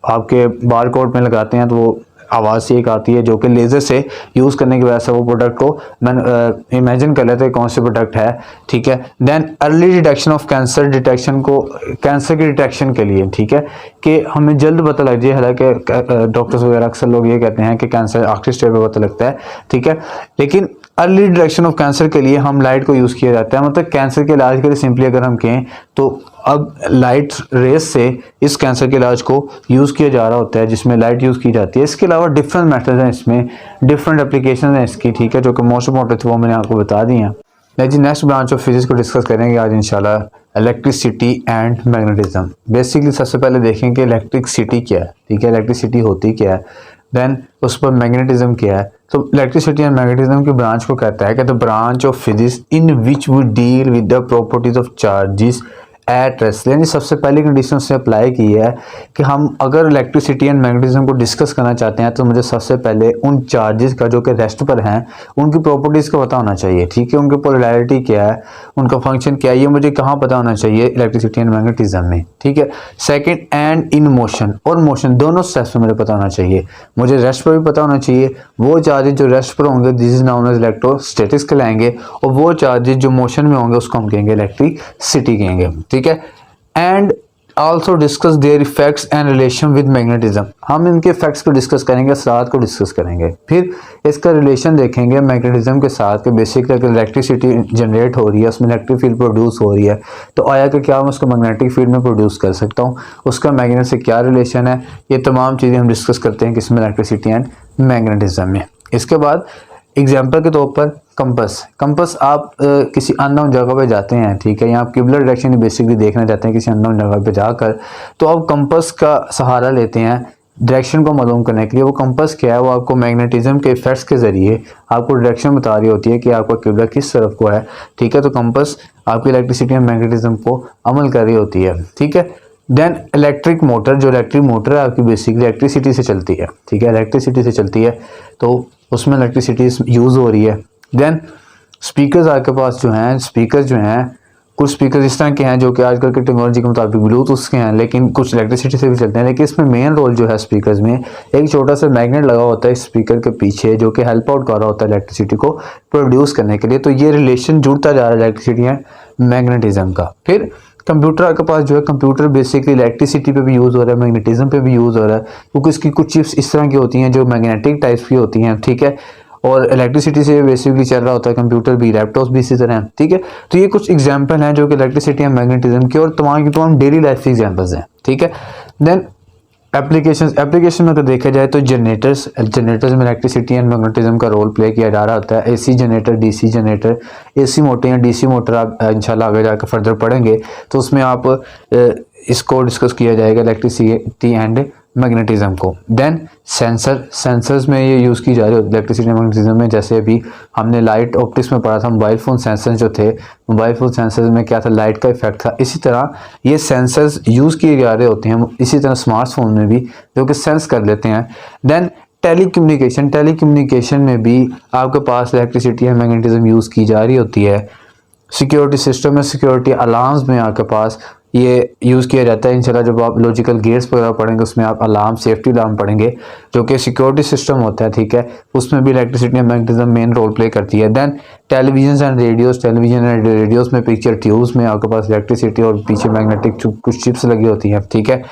आपके बार कोड में लगाते हैं तो वो आवाज़ से एक आती है, जो कि लेज़र से यूज़ करने की वजह से वो प्रोडक्ट को इमेजिन कर लेते हैं कौन से प्रोडक्ट है, ठीक है। Then early detection of cancer, detection को, कैंसर की डिटेक्शन के लिए, ठीक है, कि हमें जल्द पता लग जाए। हालांकि डॉक्टर्स वगैरह अक्सर लोग ये कहते हैं कि कैंसर आखिरी स्टेज पे पता लगता है, ठीक है, लेकिन अर्ली डिटेक्शन ऑफ कैंसर के लिए हम लाइट को यूज़ किया जाता है। मतलब कैंसर के इलाज के लिए सिंपली अगर हम कहें तो अब लाइट रेस से इस कैंसर के इलाज को यूज़ किया जा रहा होता है, जिसमें लाइट यूज़ की जाती है। इसके अलावा डिफरेंट मेथड्स हैं, इसमें डिफरेंट एप्लीकेशन हैं इसकी, ठीक है, जो कि मोस्ट इंपॉर्टेंट थे वो मैंने आपको बता दी हैं। लेकिन नेक्स्ट ब्रांच ऑफ फिजिक्स को डिस्कस करेंगे आज इंशाल्लाह, इलेक्ट्रिसिटी एंड मैग्नेटिज्म। बेसिकली सबसे पहले देखें कि इलेक्ट्रिसिटी क्या है, ठीक है, इलेक्ट्रिसिटी होती क्या है, देन उस पर मैग्नेटिज्म क्या है। तो इलेक्ट्रिसिटी एंड मैग्नेटिज्म की ब्रांच को कहता है कि the branch of physics in which we deal with the properties of charges at rest. यानी सबसे पहली कंडीशन से अप्लाई की है कि हम अगर इलेक्ट्रिसिटी एंड मैग्नेटिज्म को डिस्कस करना चाहते हैं तो मुझे सबसे पहले उन चार्जेस का जो कि रेस्ट पर हैं उनकी प्रॉपर्टीज़ का पता होना चाहिए, ठीक है, उनकी पोलैरिटी क्या है, उनका फंक्शन क्या है, ये मुझे कहाँ पता होना चाहिए, इलेक्ट्रिसिटी एंड मैग्नेटिज्म में, ठीक है। सेकेंड, एंड इन मोशन और मोशन, दोनों स्टेप्स में मुझे पता होना चाहिए। मुझे रेस्ट पर भी पता होना चाहिए, वो चार्जेस जो रेस्ट पर होंगे this is known as electrostatics कहलाएंगे, और वो चार्जेस जो मोशन में होंगे उसको हम कहेंगे इलेक्ट्रिसिटी कहेंगे, ठीक है। And also discuss their effects and relation with magnetism, हम इनके इफेक्ट्स को डिस्कस करेंगे, असरात को डिस्कस करेंगे, फिर इसका रिलेशन देखेंगे मैग्नेटिज्म के साथ कि बेसिकली अगर इलेक्ट्रिसिटी जनरेट हो रही है, उसमें इलेक्ट्रिक फील्ड प्रोड्यूस हो रही है, तो आया कि क्या मैं उसको मैग्नेटिक फील्ड में प्रोड्यूस कर सकता हूँ, उसका मैग्नेट से क्या रिलेशन है, ये तमाम चीज़ें हम डिस्कस करते हैं किसमें, इलेक्ट्रिसिटी एंड मैग्नेटिज्म में। इसके बाद एग्जाम्पल के तौर पर कंपस आप किसी अननोन जगह पे जाते हैं, ठीक है, या आप किबला डायरेक्शन बेसिकली देखना चाहते हैं किसी अननोन जगह पे जाकर, तो आप कंपस का सहारा लेते हैं डायरेक्शन को मालूम करने के लिए। वो कंपास क्या है, वो आपको मैग्नेटिज्म के इफेक्ट्स के ज़रिए आपको डायरेक्शन बता रही होती है कि आपका किबला किस तरफ को है, ठीक है। तो कंपास आपकी इलेक्ट्रिसिटी और मैग्नेटिज्म को अमल कर रही होती है, ठीक है। देन इलेक्ट्रिक मोटर, जो इलेक्ट्रिक मोटर है आपकी बेसिकली इलेक्ट्रिसिटी से चलती है, ठीक है, इलेक्ट्रिसिटी से चलती है, तो उसमें इलेक्ट्रिसिटी यूज़ हो रही है। देन स्पीकर्स आपके पास जो हैं, स्पीकर जो हैं, कुछ स्पीकर इस तरह के हैं जो कि आजकल की टेक्नोलॉजी के मुताबिक ब्लूटूथ के हैं, लेकिन कुछ इलेक्ट्रिसिटी से भी चलते हैं। लेकिन इसमें मेन रोल जो है स्पीकर्स में, एक छोटा सा मैग्नेट लगा होता है स्पीकर के पीछे जो कि हेल्प आउट कर रहा होता है इलेक्ट्रिसिटी को प्रोड्यूस करने के लिए। तो ये रिलेशन जुड़ता जा रहा है इलेक्ट्रिसिटी एंड मैग्नेटिज्म का। फिर कंप्यूटर के पास जो है, कंप्यूटर बेसिकली इलेक्ट्रिसिटी पे भी यूज़ हो रहा है, मैग्नेटिज्म पे भी यूज़ हो रहा है, क्योंकि इसकी कुछ चिप्स इस तरह की होती हैं जो मैग्नेटिक टाइप्स की होती हैं, ठीक है, और इलेक्ट्रिसिटी से बेसिकली चल रहा होता है। कंप्यूटर भी, लैपटॉप भी इसी तरह है, ठीक है। तो ये कुछ एग्जांपल हैं जो कि इलेक्ट्रिसिटी एंड मैग्नेटिज्म के और तमाम की तमाम डेली लाइफ के एग्जांपल्स हैं, ठीक है। देन एप्लीकेशन में अगर देखा जाए तो जनरेटर्स में इलेक्ट्रिसिटी एंड मैग्नेटिज्म का रोल प्ले किया जा रहा होता है। AC generator, DC generator, AC motor या डीसी मोटर आप इंशाल्लाह आगे जाकर फर्दर पढ़ेंगे तो उसमें आप इसको डिस्कस किया जाएगा इलेक्ट्रिसिटी एंड मैग्नेटिज्म को। देन सेंसर्स में ये यूज़ की जा रही है इलेक्ट्रिसिटी मैग्नेटिज्म में। जैसे अभी हमने लाइट ऑप्टिक्स में पढ़ा था, मोबाइल फ़ोन सेंसर्स जो थे, मोबाइल फ़ोन सेंसर्स में क्या था, लाइट का इफेक्ट था। इसी तरह ये सेंसर्स यूज़ किए जा रहे होते हैं इसी तरह स्मार्टफोन में भी, जो कि सेंस कर लेते हैं। देन टेलीकम्युनिकेशन में भी आपके पास इलेक्ट्रिसिटी एंड मैग्नेटिज्म यूज़ की जा रही होती है। सिक्योरिटी सिस्टम में, सिक्योरिटी अलार्म्स में आपके पास ये यूज़ किया जाता है। इंशाल्लाह जब आप लॉजिकल गेट्स वगैरह पढ़ेंगे उसमें आप अलार्म, सेफ्टी अलार्म पढ़ेंगे जो कि सिक्योरिटी सिस्टम होता है, ठीक है, उसमें भी electricity and magnetism main role play करती है। देन टेलीविजन एंड रेडियोज़ में, पिक्चर ट्यूब्स में आपके पास इलेक्ट्रिसिटी और पीछे मैग्नेटिक कुछ चिप्स लगी होती हैं, ठीक है।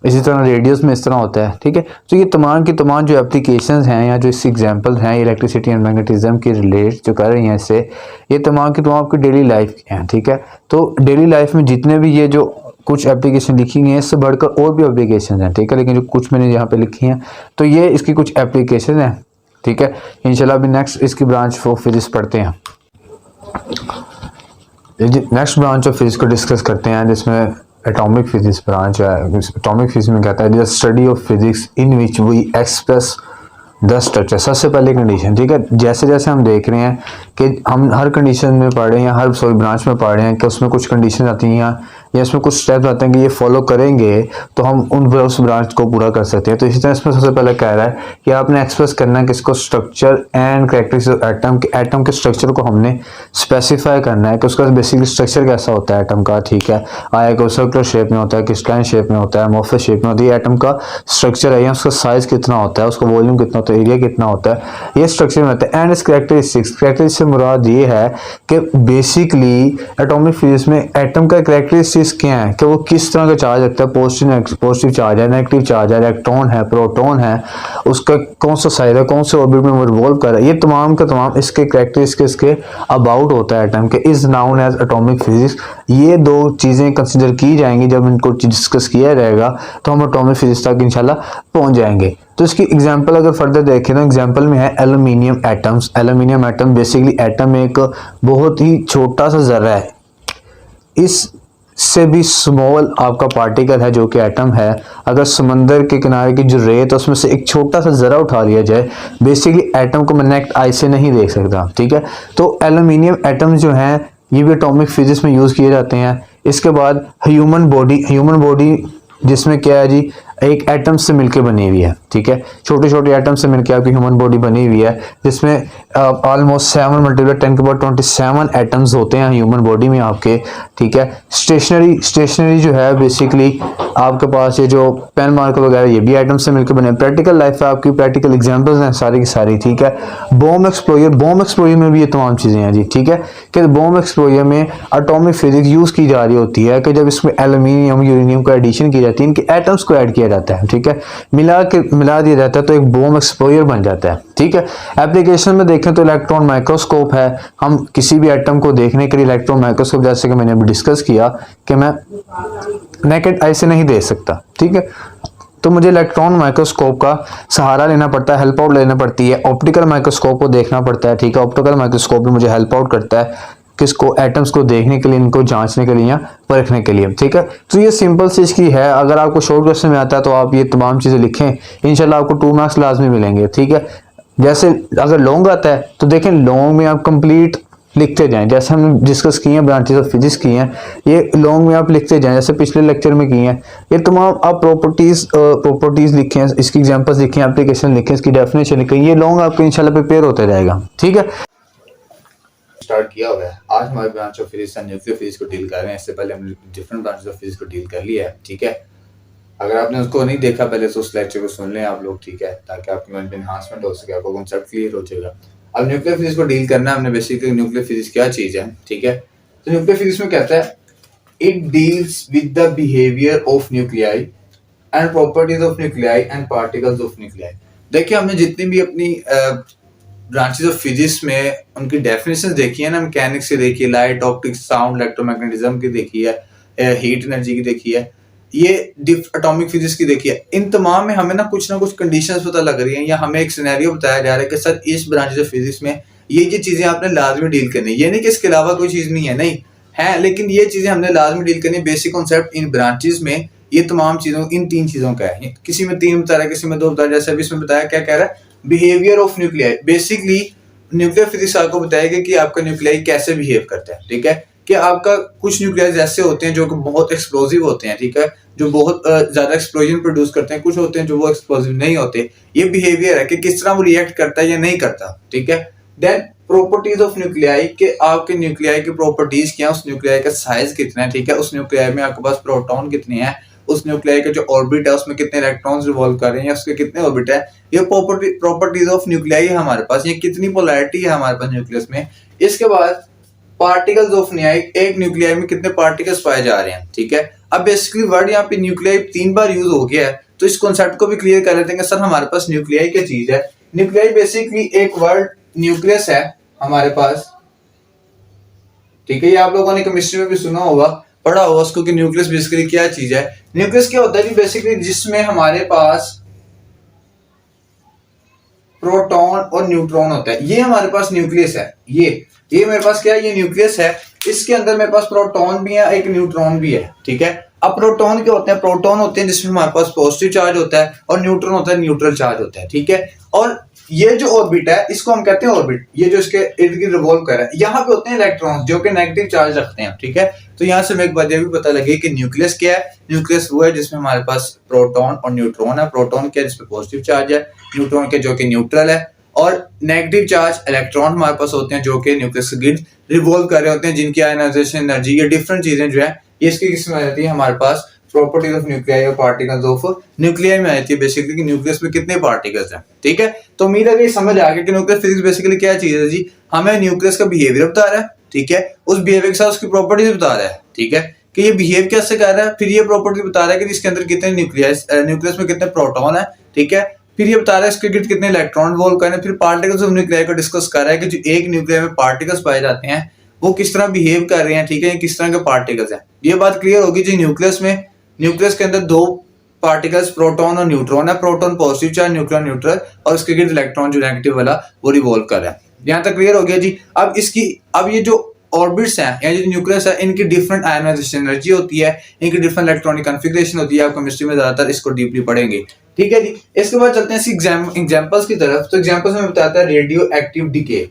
इसी तरह रेडियोस में इस तरह होता है, ठीक है। तो ये तमाम की तमाम जो एप्लीकेशंस हैं या जो इस एग्जांपल हैं इलेक्ट्रिसिटी एंड मैग्नेटिज्म की रिलेट जो कर रही हैं इससे, ये तमाम की तमाम आपकी डेली लाइफ के हैं, ठीक है। तो डेली लाइफ में जितने भी ये जो कुछ एप्लीकेशन लिखी गई हैं इससे बढ़कर और भी एप्लीकेशन हैं, ठीक है, लेकिन जो कुछ मैंने यहाँ पे लिखी हैं तो ये इसकी कुछ एप्लीकेशन हैं, ठीक है। इंशाल्लाह अभी नेक्स्ट इसकी ब्रांच ऑफ फिजिक्स पढ़ते हैं। नेक्स्ट ब्रांच ऑफ फिजिक्स को डिस्कस करते हैं जिसमें एटॉमिक फिजिक्स ब्रांच है। एटॉमिक फिजिक्स में कहता है the study of physics in which we express the structure. सबसे पहले कंडीशन, ठीक है, जैसे जैसे हम देख रहे हैं कि हम हर कंडीशन में पढ़ रहे हैं या हर ब्रांच में पढ़ रहे हैं कि उसमें कुछ कंडीशन आती हैं या इसमें कुछ स्टेप्स आते हैं कि ये फॉलो करेंगे तो हम उस ब्रांच को पूरा कर सकते हैं। तो इसी तरह इसमें सबसे पहले कह रहा है कि आपने एक्सप्रेस करना है किसको, स्ट्रक्चर एंड कैरेक्टरिस्टिक्स एटम के स्ट्रक्चर को हमने स्पेसिफाई करना है कि उसका बेसिकली स्ट्रक्चर कैसा होता है एटम का, ठीक है। आया कि सर्कुलर शेप में होता है, क्रिस्टलाइन शेप में होता है, अमोर्फस शेप में होता है, ये एटम का स्ट्रक्चर है, या उसका साइज कितना होता है, उसका वॉल्यूम कितना होता है, एरिया कितना होता है, ये स्ट्रक्चर में होता है। एंड इस कैरेक्टरिस्टिक्स से मुराद ये है कि बेसिकली एटॉमिक फिजिक्स में एटम का कैरेक्टरिस्टिक्स क्या है कि वो किस तरह का चार्ज रखता है, पॉजिटिव चार्ज है, नेगेटिव चार्ज है, इलेक्ट्रॉन है, प्रोटॉन है, उसका कौन सा साइज है, कौन से ऑर्बिट में वो रिवॉल्व कर रहा है, ये तमाम का तमाम इसके कैरेक्टरिस्टिक्स के अबाउट होता है एटम के, is known as atomic physics. ये दो चीजें कंसिडर की जाएंगी जब इनको डिस्कस किया जाएगा तो हम एटॉमिक फिजिक्स तक इंशाल्लाह पहुंच जाएंगे। तो इसकी एग्जांपल अगर फर्दर देखें तो एग्जांपल में है aluminium atoms. Aluminium atom basically atom एक बहुत ही छोटा सा जर्रा है, इस से भी स्मॉल आपका पार्टिकल है जो कि एटम है। अगर समंदर के किनारे की जो रेत है उसमें से एक छोटा सा जरा उठा लिया जाए, बेसिकली एटम को मैं नेक्ड आई से नहीं देख सकता, ठीक है। तो एल्यूमिनियम एटम्स जो हैं ये भी एटॉमिक फिजिक्स में यूज किए जाते हैं। इसके बाद ह्यूमन बॉडी जिसमें क्या है जी, एक एटम से मिलकर बनी हुई है, ठीक है, छोटे छोटे एटम से मिलकर आपकी ह्यूमन बॉडी बनी हुई है, जिसमें ऑलमोस्ट 7 × 10⁻27 एटम्स होते हैं ह्यूमन बॉडी में आपके, ठीक है। स्टेशनरी जो है बेसिकली आपके पास ये जो पेन मार्कर वगैरह ये भी एटम से मिलकर बने। प्रैक्टिकल लाइफ है आपकी, प्रैक्टिकल एग्जांपल्स हैं सारी की सारी, ठीक है। बॉम्ब एक्सप्लोजर में भी ये तमाम चीज़ें हैं जी, ठीक है, कि बॉम्ब एक्सप्लोजर में एटॉमिक फिजिक्स यूज़ की जा रही होती है कि जब इसमें एल्यूमिनियम यूरेनियम का एडिशन की जाती है, इनके एटम्स को ऐड किया जाता है, ठीक है, मिला दिया जाता है तो एक बॉम्ब एक्सप्लोजर बन जाता है, ठीक है। एप्लीकेशन में देखें तो इलेक्ट्रॉन माइक्रोस्कोप है, हम किसी भी एटम को देखने के लिए इलेक्ट्रॉन माइक्रोस्कोप, जैसे कि मैंने अभी डिस्कस किया कि मैं नेकेड आई से नहीं देख सकता, ठीक है, तो मुझे इलेक्ट्रॉन माइक्रोस्कोप का सहारा लेना पड़ता है, हेल्प आउट लेना पड़ती है, ऑप्टिकल माइक्रोस्कोप को देखना पड़ता है, ठीक है। ऑप्टिकल माइक्रोस्कोप भी मुझे हेल्प आउट करता है किसको, एटम्स को देखने के लिए, इनको जांचने के लिए या परखने के लिए, ठीक है। तो ये सिंपल सी इसकी है। अगर आपको शॉर्ट क्वेश्चन में आता है तो आप ये तमाम चीज़ें लिखें, इंशाल्लाह आपको 2 मार्क्स लाजमी मिलेंगे, ठीक है। जैसे अगर लॉन्ग आता है तो देखें लॉन्ग में आप कंप्लीट लिखते जाएं, जैसे हमने डिस्कस किए हैं ब्रांचेस ऑफ फिजिक्स की हैं, ये लॉन्ग में आप लिखते जाएं जैसे पिछले लेक्चर में किए हैं। ये तमाम आप प्रॉपर्टीज लिखें, इसकी एग्जांपल्स लिखें, एप्लीकेशन लिखें, इसकी डेफिनेशन लिखें, ये लॉन्ग आपको इंशाल्लाह प्रिपेयर होते जाएगा, ठीक है। स्टार्ट किया हुआ है। आज हमारे branch of physics and nuclear physics को डील कर रहे हैं। इससे पहले हमने डिफरेंट ब्रांचेस ऑफ फिजिक्स को डील कर लिया है, ठीक है। अगर आपने उसको नहीं देखा पहले तो उस लेक्चर को सुन लें आप लोग, ठीक है, ताकि आपकी माइंड में एनहांसमेंट हो सके, आपको कांसेप्ट क्लियर हो जाएगा। अब न्यूक्लियर फिजिक्स को डील करना है हमने। बेसिकली न्यूक्लियर फिजिक्स क्या चीज है, ठीक है। तो न्यूक्लियर फिजिक्स में कहता है it deals with the behaviour of nuclei and properties of nuclei and particles of nuclei. देखिए हमने जितनी भी अपनी ब्रांचेस ऑफ फिजिक्स में उनकी डेफिनेशंस देखी है ना, मैकेनिक्स की देखी है, लाइट, ऑप्टिक्स, साउंड, इलेक्ट्रोमैग्नेटिज्म की देखी है, हीट एनर्जी की देखी है, ये एटॉमिक फिजिक्स की देखी है। इन तमाम में हमें ना कुछ कंडीशंस पता लग रही हैं, या हमें एक सिनेरियो बताया जा रहा है कि सर इस ब्रांचेस ऑफ फिजिक्स में ये चीजें आपने लाजमी डील करनी है। ये नहीं कि इसके अलावा कोई चीज नहीं है, नहीं है, लेकिन ये चीजें हमने लाजमी डील करनी है। बेसिक कॉन्सेप्ट इन ब्रांचेस में ये तमाम चीजों, इन 3 चीजों का है। किसी में 3 बता रहा है, किसी में 2 बता रहा है। जैसे अभी इसमें बताया, क्या कह रहा है, behaviour of nuclei. Basically nuclear physics आपको बताएगा कि आपका न्यूक्लियाई कैसे बिहेव करता है, ठीक है। कि आपका कुछ न्यूक्लियाई ऐसे होते हैं जो कि बहुत एक्सप्लोसिव होते हैं, ठीक है, जो बहुत ज्यादा एक्सप्लोजन प्रोड्यूस करते हैं। कुछ होते हैं जो वो एक्सप्लोसिव नहीं होते। ये बिहेवियर है कि किस तरह वो रिएक्ट करता है या नहीं करता, ठीक है। देन प्रॉपर्टीज ऑफ न्यूक्लियाई, के आपके न्यूक्लियाई की प्रॉपर्टीज क्या है, उस न्यूक्लियाई का साइज कितना है, ठीक है, उस न्यूक्लियाई में आपके पास प्रोटॉन कितने हैं, उस न्यूक्लियाई का जो ऑर्बिट है उसमें कितने इलेक्ट्रॉन्स रिवॉल्व कर रहे हैं, या उसके कितने ऑर्बिट है। ये प्रॉपर्टीज ऑफ न्यूक्लियाई है हमारे पास, ये कितनी पोलैरिटी है हमारे पास न्यूक्लियस में। इसके बाद पार्टिकल्स ऑफ न्यूक्लियाई, एक न्यूक्लियाई में कितने पार्टिकल्स पाए जा रहे हैं, ठीक है। अब बेसिकली वर्ड यहाँ पे न्यूक्लियाई 3 बार यूज हो गया है, तो इस कॉन्सेप्ट को भी क्लियर कर लेते हैं। सर हमारे पास न्यूक्लियाई क्या चीज है। न्यूक्लियाई बेसिकली एक वर्ड न्यूक्लियस है हमारे पास, ठीक है। ये आप लोगों ने केमिस्ट्री में भी सुना होगा, पढ़ा होगा उसको कि न्यूक्लियस बेसिकली क्या चीज है। न्यूक्लियस क्या होता है जी, बेसिकली जिसमें हमारे पास प्रोटॉन और न्यूट्रॉन होता है। ये हमारे पास न्यूक्लियस है। ये मेरे पास क्या है, ये न्यूक्लियस है। इसके अंदर मेरे पास प्रोटॉन भी है, एक न्यूट्रॉन भी है, ठीक है। अब प्रोटॉन क्या होते हैं, प्रोटॉन होते हैं जिसमें हमारे पास पॉजिटिव चार्ज होता है, और न्यूट्रॉन होता है न्यूट्रल चार्ज होता है, ठीक है। और ये जो ऑर्बिट है इसको हम कहते हैं ऑर्बिट, ये जो इसके इर्द गिर्द रिवॉल्व कर रहा है। यहाँ पे होते हैं इलेक्ट्रॉन्स जो कि नेगेटिव चार्ज रखते हैं, ठीक है। तो यहाँ से हमें एक बात ये भी पता लगी कि न्यूक्लियस क्या है। न्यूक्लियस वो है जिसमें हमारे पास प्रोटॉन और न्यूट्रॉन है। प्रोटॉन क्या है, जिसमें पॉजिटिव चार्ज है, न्यूट्रॉन के जो कि न्यूट्रल है, और नेगेटिव चार्ज इलेक्ट्रॉन हमारे पास होते हैं जो कि न्यूक्लियस के गिर्द रिवॉल्व कर रहे होते हैं, जिनकी आयनाइजेशन एनर्जी, ये डिफरेंट चीजें जो है ये इसकी किसमें आ जाती है, हमारे पास प्रॉपर्टीज ऑफ न्यूक्लियाई और पार्टिकल्स ऑफ न्यूक्लियाई में आती है। बेसिकली कि न्यूक्लियस में कितने पार्टिकल्स हैं, ठीक है। तो उम्मीद है कि समझ आ गया कि न्यूक्लियर फिजिक्स बेसिकली क्या चीज है जी। हमें न्यूक्लियस का बिहेवियर बता रहा है, ठीक है, उस बिहेवियर के साथ उसकी प्रॉपर्टीज बता रहा है, ठीक है, कि ये बिहेव कैसे कर रहा है। फिर ये प्रॉपर्टी बता रहा है कि इसके अंदर कितने न्यूक्लियस में कितने प्रोटॉन है, ठीक है। फिर ये बता रहा है इसके गिर्द कितने इलेक्ट्रॉन रिवॉल्व कर रहे हैं। फिर पार्टिकल्स ऑफ न्यूक्लियाई को डिस्कस कर रहा है कि जो एक न्यूक्लियाई में पार्टिकल्स पाए जाते हैं वो किस तरह बिहेव कर रहे हैं, ठीक है, किस तरह के पार्टिकल्स हैं। ये बात क्लियर होगी जी। न्यूक्लियस के अंदर 2 पार्टिकल्स प्रोटॉन और न्यूट्रॉन है। Proton positive charge, neutron neutral, और उसके गिर्द इलेक्ट्रॉन जो नेगेटिव वाला वो रिवॉल्व कर रहा है। यहाँ तक क्लियर हो गया जी। अब ये जो ऑर्बिट्स हैं या जो न्यूक्लियस है, इनकी डिफरेंट आयनाइजेशन एनर्जी होती है, इनकी डिफरेंट इलेक्ट्रॉनिक कॉन्फ़िगरेशन होती है। आप केमिस्ट्री में ज्यादातर इसको डीपली पढ़ेंगे, ठीक है जी। इसके बाद चलते हैं एग्जांपल्स की तरफ। तो एग्जांपल्स में बताता है रेडियो एक्टिव डिके।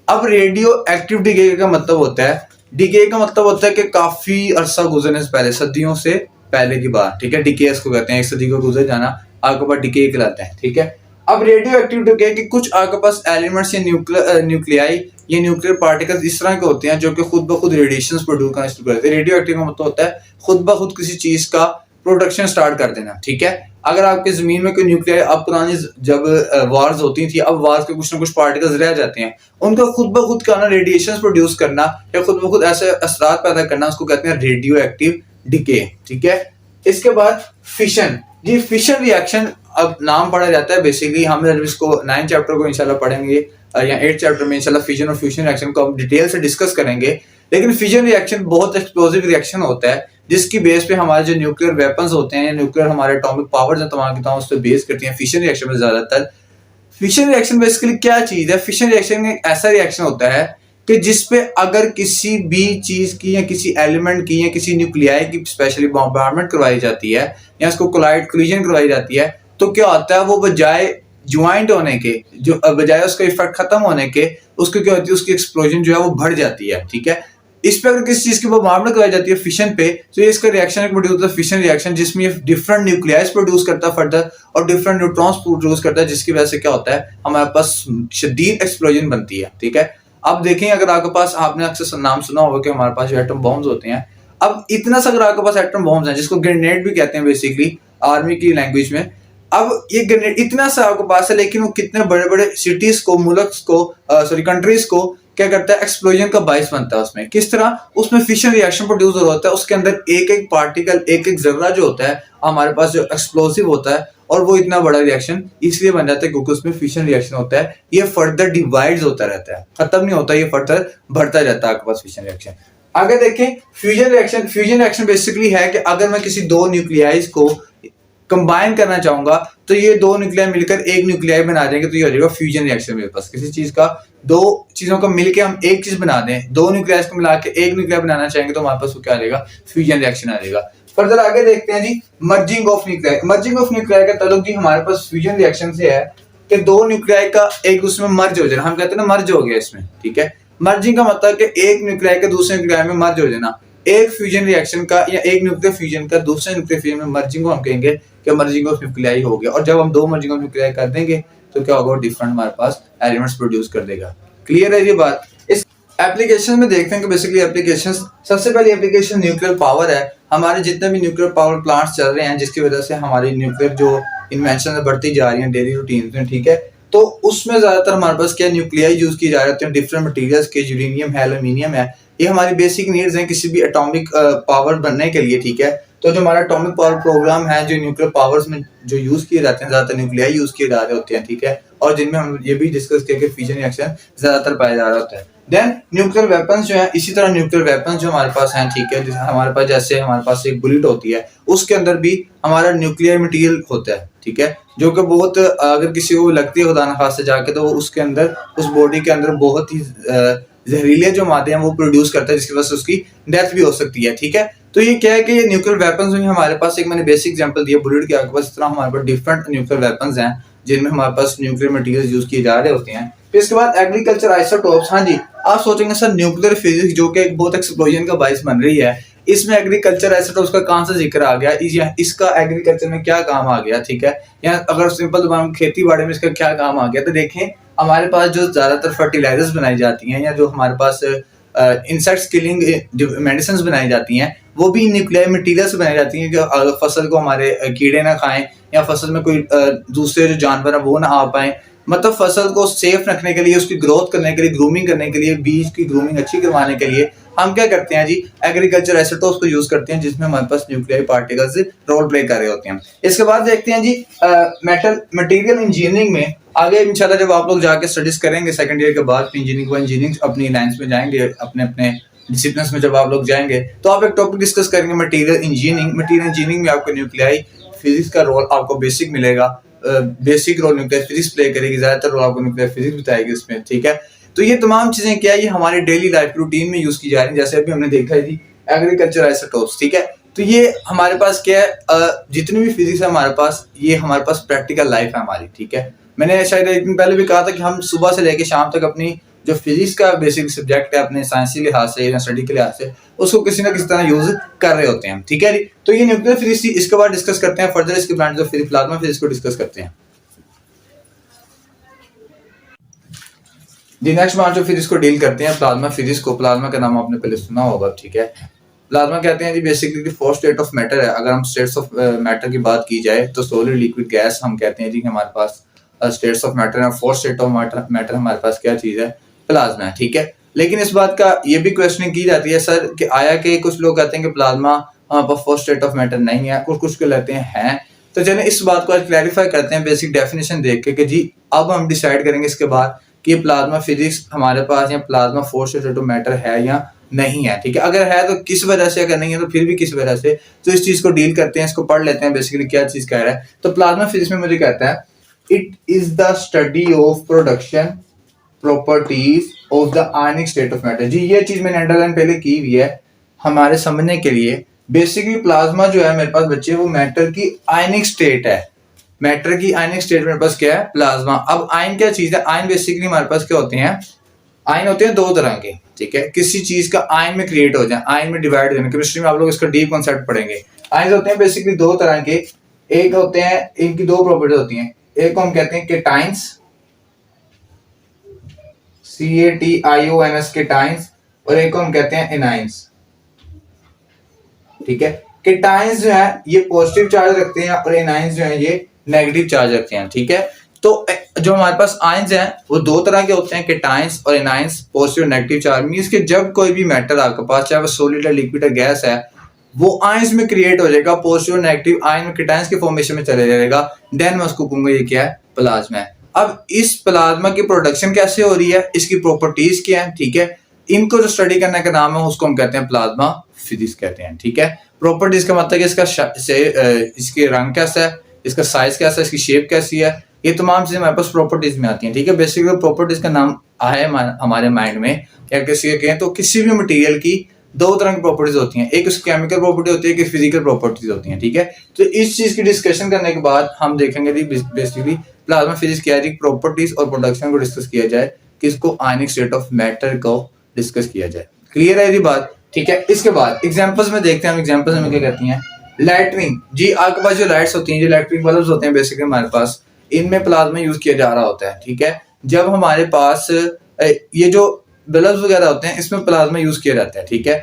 अब रेडियो एक्टिव डिके का मतलब होता है, डिके का मतलब होता है कि काफी अरसा गुजरने से पहले, सदियों से पहले की बात, ठीक है। डिके इसको कहते हैं, 1 सदी को गुजर जाना आपके पास डिके कहलाता है, ठीक है। अब रेडियो एक्टिव डिके कि कुछ आपके पास एलिमेंट्स या न्यूक्लियाई या न्यूक्लियर पार्टिकल्स इस तरह के होते हैं जो कि खुद ब खुद रेडिएशंस प्रोड्यूस करना शुरू करते हैं। रेडियो एक्टिव का मतलब होता है खुद ब खुद किसी चीज का प्रोडक्शन स्टार्ट कर देना, ठीक है। अगर आपके जमीन में कोई न्यूक्लियर, अब पुरानी जब वार्स होती थी, अब वार्स के कुछ ना कुछ पार्टिकल्स रह जाते हैं, उनका खुद ब खुद का ना रेडिएशंस प्रोड्यूस करना या खुद ब खुद ऐसे असरात पैदा करना, उसको कहते हैं रेडियो एक्टिव डिके, ठीक है। इसके बाद फिशन जी। फिशन रिएक्शन अब नाम पढ़ा जाता है। बेसिकली हम जब इसको 9 चैप्टर को इंशाल्लाह पढ़ेंगे या 8 चैप्टर में इंशाल्लाह फिजन और फ्यूजन रिएक्शन को हम डिटेल से डिस्कस करेंगे। लेकिन फिजन रिएक्शन बहुत एक्सप्लोसिव रिएक्शन होता है जिसकी बेस पे हमारे जो न्यूक्लियर वेपन्स होते हैं, न्यूक्लियर हमारे एटॉमिक पावर्स हैं तमाम की तमाम उस पर बेस करती हैं फिशन रिएक्शन में। ज्यादातर फिशन रिएक्शन बेसिकली क्या चीज है, फिशन रिएक्शन एक ऐसा रिएक्शन होता है कि जिसपे अगर किसी भी चीज की या किसी एलिमेंट की या किसी न्यूक्लियाई की स्पेशली बॉम्बार्डमेंट करवाई जाती है या उसको कोलिजन करवाई जाती है, तो क्या होता है, वो बजाय ज्वाइंट होने के, जो बजाय उसका इफेक्ट खत्म होने के, उसको क्या होती है, उसकी एक्सप्लोजन जो है वो बढ़ जाती है। ठीक है, इस पे अगर किसी चीज की बॉम्बार्डमेंट कराई जाती है फिशन पे, तो ये इसका रिएक्शन प्रोड्यूस होता है, फिशन रिएक्शन, जिसमें ये डिफरेंट न्यूक्लियाइज प्रोड्यूस करता है फर्दर और डिफरेंट न्यूट्रॉन्स प्रोड्यूस करता है, जिसकी वजह से क्या होता है, हमारे पास शदीद एक्सप्लोजन बनती है। ठीक है, अब देखें, अगर आपके पास, आपने अक्सर नाम सुना होगा कि हमारे पास जो एटम बॉम्ब्स होते हैं, अब इतना सा अगर आपके पास एटम बॉम्ब्स हैं, जिसको ग्रेनेड भी कहते हैं बेसिकली आर्मी की लैंग्वेज में, अब ये ग्रेनेड इतना सा आपके पास है, लेकिन वो कितने बड़े बड़े सिटीज को, मुल्क को, सॉरी कंट्रीज को क्या करता है, एक्सप्लोजन का बाइस बनता है। उसमें किस तरह, उसमें फिशन रिएक्शन प्रोड्यूस हो रहा होता है, उसके अंदर एक एक पार्टिकल, एक एक जर्रा जो होता है हमारे पास जो एक्सप्लोसिव होता है, और वो इतना बड़ा रिएक्शन इसलिए बन जाता है क्योंकि उसमें फिशन रिएक्शन होता है। ये फर्दर डिवाइड्स होता रहता है, खत्म नहीं होता, ये फर्दर बढ़ता जाता है आपके पास फिशन रिएक्शन। आगे देखें fusion reaction. Fusion reaction basically है कि अगर मैं किसी दो न्यूक्लियाइज को कंबाइन करना चाहूंगा, तो ये दो न्यूक्लियाई मिलकर एक न्यूक्लियाई बना देंगे, तो ये हो जाएगा फ्यूजन रिएक्शन। मेरे पास किसी चीज का, दो चीजों को मिलकर हम एक चीज बना दें, दो न्यूक्लियाइज को मिला के एक न्यूक्लियाई बनाना चाहेंगे, तो हमारे पास क्या आ जाएगा, फ्यूजन रिएक्शन आ जाएगा। फर्दर आगे देखते हैं जी, merging of nuclei. Merging of nuclei का ताल्लुक जी हमारे पास फ्यूजन रिएक्शन से है कि दो न्यूक्लियाई का एक दूसरे में मर्ज हो जाना, हम कहते हैं ना मर्ज हो गया इसमें। ठीक है, मर्जिंग का मतलब कि एक न्यूक्लियाई का दूसरे न्यूक्लियाई में मर्ज हो जाना। एक फ्यूजन रिएक्शन का या एक न्यूक्लियर फ्यूजन का दूसरे न्यूक्लियर फ्यूजन में मर्जिंग को हम कहेंगे कि मर्जिंग ऑफ न्यूक्लियाई हो गया। और जब हम दो मर्जिंग ऑफ न्यूक्लियाई कर देंगे तो क्या होगा, डिफरेंट हमारे पास एलिमेंट्स प्रोड्यूस कर देगा। क्लियर है ये बात। इस एप्लीकेशन में देखते हैं कि बेसिकली एप्लीकेशन, सबसे पहली एप्लीकेशन न्यूक्लियर पावर है। हमारे जितने भी न्यूक्लियर पावर प्लांट्स चल रहे हैं, जिसकी वजह से हमारी न्यूक्लियर जो इन्वेंशन बढ़ती जा रही है डेली रूटीन में, ठीक है, तो उसमें ज्यादातर हमारे पास क्या न्यूक्लियाई यूज किए जा रहे हैं, डिफरेंट मटेरियल्स के, यूरेनियम है, एल्यूमिनियम है। ये हमारी बेसिक नीड्स हैं किसी भी एटॉमिक पावर बनने के लिए। ठीक है, तो जो हमारा एटॉमिक पावर प्रोग्राम है, जो न्यूक्लियर पावर्स में जो यूज किए जाते हैं, ज्यादातर न्यूक्लियाई यूज किए जा रहे होते हैं। ठीक है, और जिनमें हम ये भी डिस्कस किया कि फ्यूजन रिएक्शन ज्यादातर पाया जा रहा होता है। देन न्यूक्लियर वेपन्स जो है, इसी तरह न्यूक्लियर वेपन्स जो हमारे पास हैं, ठीक है, जैसे हमारे पास, जैसे हमारे पास एक बुलेट होती है, उसके अंदर भी हमारा न्यूक्लियर मटेरियल होता है। ठीक है, जो कि बहुत, अगर किसी को लगती है खुदा न खास्ता जाके, तो वो उसके अंदर, उस बॉडी के अंदर बहुत ही जहरीले जो मादे हैं वो प्रोड्यूस करता है, जिसकी वजह से उसकी डेथ भी हो सकती है। ठीक है, तो ये क्या है कि ये न्यूक्लियर वेपन्स में हमारे पास, एक मैंने बेसिक एग्जांपल दिया बुलेट के आगे पास, इस तरह हमारे पास डिफरेंट न्यूक्लियर वेपन्स हैं जिनमें हमारे पास न्यूक्लियर मटेरियल यूज किए जा रहे होते हैं। फिर इसके बाद एग्रीकल्चर आइसोटोप्स। हाँ जी, आप सोचेंगे सर न्यूक्लियर फिजिक्स जो कि एक बहुत एक्सप्लोजन का बाइस बन रही है, इसमें एग्रीकल्चर आइसोटोप्स का कौन सा जिक्र आ गया, इसका एग्रीकल्चर में क्या काम आ गया। ठीक है, या अगर सिंपल जबान खेती बाड़ी में इसका क्या काम आ गया, तो देखें हमारे पास जो ज्यादातर फर्टिलाइजर्स बनाई जाती हैं, या जो हमारे पास इंसेक्ट्स किलिंग मेडिसिन बनाई जाती हैं, वो भी न्यूक्लियर मटेरियल से बनाई जाती हैं कि फसल को हमारे कीड़े ना खाएं, या फसल में कोई दूसरे जो जानवर है वो ना आ पाए। मतलब फसल को सेफ रखने के लिए, उसकी ग्रोथ करने के लिए, ग्रूमिंग करने के लिए, बीज की ग्रूमिंग अच्छी करवाने के लिए हम क्या करते हैं जी, एग्रीकल्चर आइसोटोप्स को यूज करते हैं, जिसमें हमारे पास न्यूक्लियर पार्टिकल्स रोल प्ले कर रहे होते हैं। इसके बाद देखते हैं जी मेटल मटेरियल इंजीनियरिंग में। आगे इंशाल्लाह जब आप लोग जाके स्टडीज करेंगे सेकंड ईयर के बाद इंजीनियरिंग अपनी लाइंस में जाएंगे, अपने अपने डिसिप्लिन्स में जब आप लोग जाएंगे, तो आप एक टॉपिक डिस्कस करेंगे मटेरियल इंजीनियरिंग। मटेरियल इंजीनियरिंग में आपको न्यूक्लियाई फिजिक्स का रोल आपको बेसिक मिलेगा, basic role nuclear physics play करेगी, ज्यादातर रोल आपको न्यूक्लियर फिजिक्स बताएगी इसमें। ठीक है, तो ये तमाम चीजें क्या है, ये हमारी डेली लाइफ रूटीन में यूज की जा रही है। जैसे अभी हमने देखा है जी एग्रीकल्चर आइसोटोप्स। ठीक है, तो ये हमारे पास क्या है, जितनी भी फिजिक्स है हमारे पास, ये हमारे पास प्रैक्टिकल लाइफ है हमारी। ठीक है, मैंने शायद एक दिन पहले भी कहा था कि हम सुबह से लेकर शाम तक अपनी जो फिजिक्स का बेसिक सब्जेक्ट है, अपने साइंसी लिहाज से या स्टडी के लिहाज से, उसको किसी ना किसी तरह यूज कर रहे होते हैं। ठीक है जी, तो ये न्यूक्लियर फिजिक्स थी। इसके बाद डिस्कस करते हैं फर्दर इसके branch of physics, plasma physics को डिस्कस करते हैं जी। नेक्स्ट ब्रांच ऑफ फिजिक्स को डील करते हैं प्लाज्मा फिजिक्स को। प्लाज्मा का नाम आपने पहले सुना होगा। ठीक है, प्लाज्मा कहते हैं जी basically fourth state of matter है। अगर हम स्टेट्स ऑफ मैटर की बात की जाए तो सॉलिड, लिक्विड, गैस हम कहते हैं जी कि हमारे पास स्टेट्स ऑफ मैटर है। फोर्थ स्टेट ऑफ मैटर हमारे पास क्या चीज है, प्लाज्मा है। ठीक है, लेकिन इस बात का ये भी क्वेश्चनिंग की जाती है सर कि आया कि कुछ लोग कहते हैं कि प्लाज्मा हमारे पास फोर्थ स्टेट ऑफ मैटर नहीं है, कुछ को लेते हैं। तो चलिए इस बात को आज क्लैरिफाई करते हैं बेसिक डेफिनेशन देख के कि जी अब हम डिसाइड करेंगे इसके बाद कि प्लाज्मा फिजिक्स हमारे पास या plasma fourth state of matter है या नहीं है। ठीक है, अगर है तो किस वजह से, अगर नहीं है तो फिर भी किस वजह से, तो इस चीज को डील करते हैं, इसको पढ़ लेते हैं बेसिकली क्या चीज कह रहा है। तो प्लाज्मा फिजिक्स में मुझे कहता है it is the study of production properties of the ionic state of matter. जी ये चीज मैंने अंडरलाइन पहले की हुई है हमारे समझने के लिए। बेसिकली प्लाज्मा जो है मेरे पास बच्चे वो मैटर की आयनिक स्टेट है। मैटर की आयनिक स्टेट मेरे पास क्या है? प्लाज्मा। अब आयन क्या चीज है? आयन बेसिकली हमारे पास क्या होते हैं? आयन होते हैं दो तरह के, ठीक है। किसी चीज का आयन में क्रिएट हो जाए, आयन में डिवाइड हो जाए, केमिस्ट्री में आप लोग इसका डीप कॉन्सेप्ट पढ़ेंगे। आयन होते हैं बेसिकली दो तरह के। एक होते हैं, इनकी दो प्रॉपर्टीज होती हैं। एक को हम कहते हैं केटाइंस, CATIONS केटाइंस, और एक को हम कहते हैं एनाइंस, ठीक है। केटाइंस जो है ये पॉजिटिव चार्ज रखते हैं और एनाइंस जो है ये नेगेटिव चार्ज रखते हैं, ठीक है। तो जो हमारे पास आयंस हैं वो दो तरह के होते हैं, केटाइंस और एनाइंस, पॉजिटिव और नेगेटिव चार्ज। मींस कि जब कोई भी मेटल आपके पास, चाहे वो सॉलिड है, लिक्विड है, गैस है, वो आयंस में क्रिएट हो जाएगा, पॉजिटिव और नेगेटिव आयन में केटाइंस के फॉर्मेशन में चले जाएगा। देन मैं उसको कहूंगा ये क्या है? प्लाज्मा है। अब इस प्लाज्मा की प्रोडक्शन कैसे हो रही है, इसकी प्रॉपर्टीज क्या है, ठीक है। इनको जो स्टडी करने का नाम है उसको हम कहते हैं प्लाज्मा फिजिक्स कहते हैं, ठीक है। प्रॉपर्टीज का मतलब इसका इसके रंग कैसा है, इसका साइज कैसा है, इसकी शेप कैसी है, ये तमाम चीजें हमारे पास प्रॉपर्टीज में आती हैं, ठीक है। बेसिकली प्रॉपर्टीज का नाम आया हमारे माइंड में, या किसी कहें तो किसी भी मटेरियल की दो तरह की प्रॉपर्टीज होती हैं। एक उसकी केमिकल प्रॉपर्टी होती है, एक फिजिकल प्रॉपर्टीज होती हैं, ठीक है। तो इस चीज की डिस्कशन करने के बाद हम देखेंगे बेसिकली प्लाज्मा फिजिक्स क्या है, प्रॉपर्टीज और प्रोडक्शन को डिस्कस किया जाए, किसको आयनिक स्टेट ऑफ मैटर को डिस्कस किया जाए। क्लियर है ये बात, ठीक है। इसके बाद एग्जांपल्स में देखते हैं, हम एग्जांपल्स में क्या कहती हैं। लाइटनिंग, जी आपके पास जो लाइट्स होती हैं, जो इलेक्ट्रिक बल्ब्स होते हैं बेसिकली हमारे पास, इनमें प्लाज्मा यूज किया जा रहा होता है, ठीक है। जब हमारे पास ये जो बल्ब्स वगैरह होते हैं इसमें प्लाज्मा यूज किया जाता है, ठीक है।